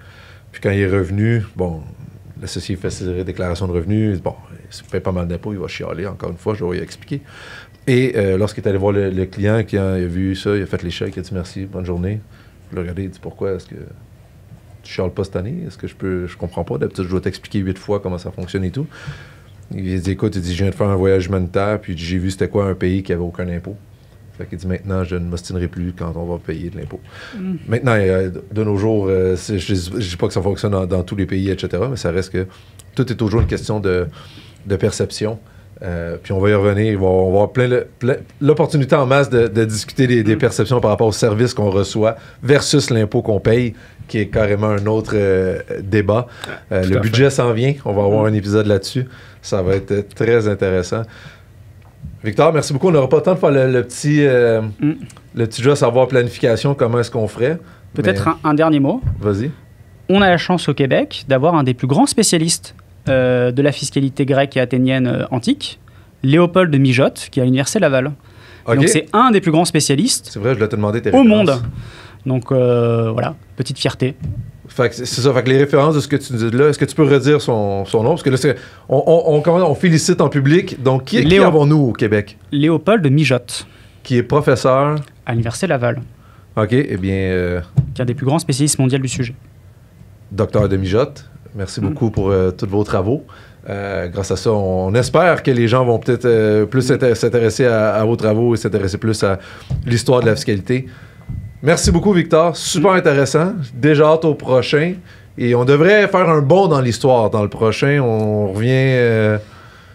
[SPEAKER 1] Puis quand il est revenu, bon, l'associé fait ses déclarations de revenus, bon, il paye pas mal d'impôts, il va chialer, encore une fois, je vais lui expliquer. Et lorsqu'il est allé voir le client, qui a vu ça, il a fait l'échec, il a dit merci, bonne journée. Il a regardé, il dit pourquoi est-ce que tu chiales pas cette année? Est-ce que je comprends pas? D'habitude, je dois t'expliquer 8 fois comment ça fonctionne et tout. Il a dit écoute, je viens de faire un voyage humanitaire, puis j'ai vu c'était quoi un pays qui avait aucun impôt. Fait qu'il dit maintenant, je ne m'ostinerai plus quand on va payer de l'impôt. Maintenant, de nos jours, je ne dis pas que ça fonctionne dans tous les pays, etc., mais ça reste que tout est toujours une question de perception. Puis on va y revenir. On va avoir l'opportunité en masse de discuter des perceptions par rapport aux services qu'on reçoit versus l'impôt qu'on paye, qui est carrément un autre débat. Le budget s'en vient. On va avoir un épisode là-dessus. Ça va être très intéressant. Victor, merci beaucoup. On n'aura pas le temps de faire le petit jeu à savoir planification, comment est-ce qu'on ferait.
[SPEAKER 3] Peut-être un dernier mot.
[SPEAKER 1] Vas-y. On
[SPEAKER 3] a la chance au Québec d'avoir un des plus grands spécialistes de la fiscalité grecque et athénienne antique, Léopold de Mijotte, qui est à l'Université Laval. Okay. Donc c'est un des plus grands spécialistes
[SPEAKER 1] c'est vrai, je dois te demander tes
[SPEAKER 3] au
[SPEAKER 1] références.
[SPEAKER 3] monde. Donc voilà, petite fierté.
[SPEAKER 1] Fait que c'est ça, fait que les références de ce que tu nous dis là, est-ce que tu peux redire son nom? Parce que là, on félicite en public. Donc, qui avons-nous au Québec?
[SPEAKER 3] Léopold de Mijotte.
[SPEAKER 1] Qui est professeur?
[SPEAKER 3] À l'Université Laval.
[SPEAKER 1] OK, eh bien...
[SPEAKER 3] Qui est un des plus grands spécialistes mondiaux du sujet.
[SPEAKER 1] Docteur de Mijotte, merci beaucoup pour tous vos travaux. Grâce à ça, on espère que les gens vont peut-être plus s'intéresser à vos travaux et s'intéresser plus à l'histoire de la fiscalité. Merci beaucoup, Victor. Super intéressant. Déjà hâte au prochain. Et on devrait faire un bond dans l'histoire. Dans le prochain, on revient...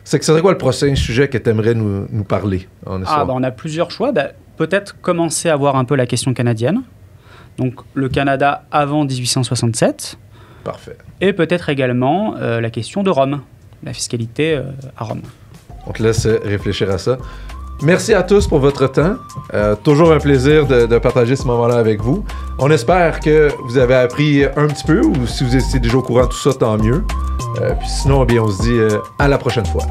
[SPEAKER 1] c'est quoi le prochain sujet que tu aimerais nous parler en histoire?
[SPEAKER 3] On a plusieurs choix. Peut-être commencer à voir un peu la question canadienne. Donc, le Canada avant 1867.
[SPEAKER 1] Parfait.
[SPEAKER 3] Et peut-être également la question de Rome. La fiscalité à Rome.
[SPEAKER 1] On te laisse réfléchir à ça. Merci à tous pour votre temps. Toujours un plaisir de partager ce moment-là avec vous. On espère que vous avez appris un petit peu ou si vous étiez déjà au courant de tout ça, tant mieux. Puis sinon, on se dit à la prochaine fois.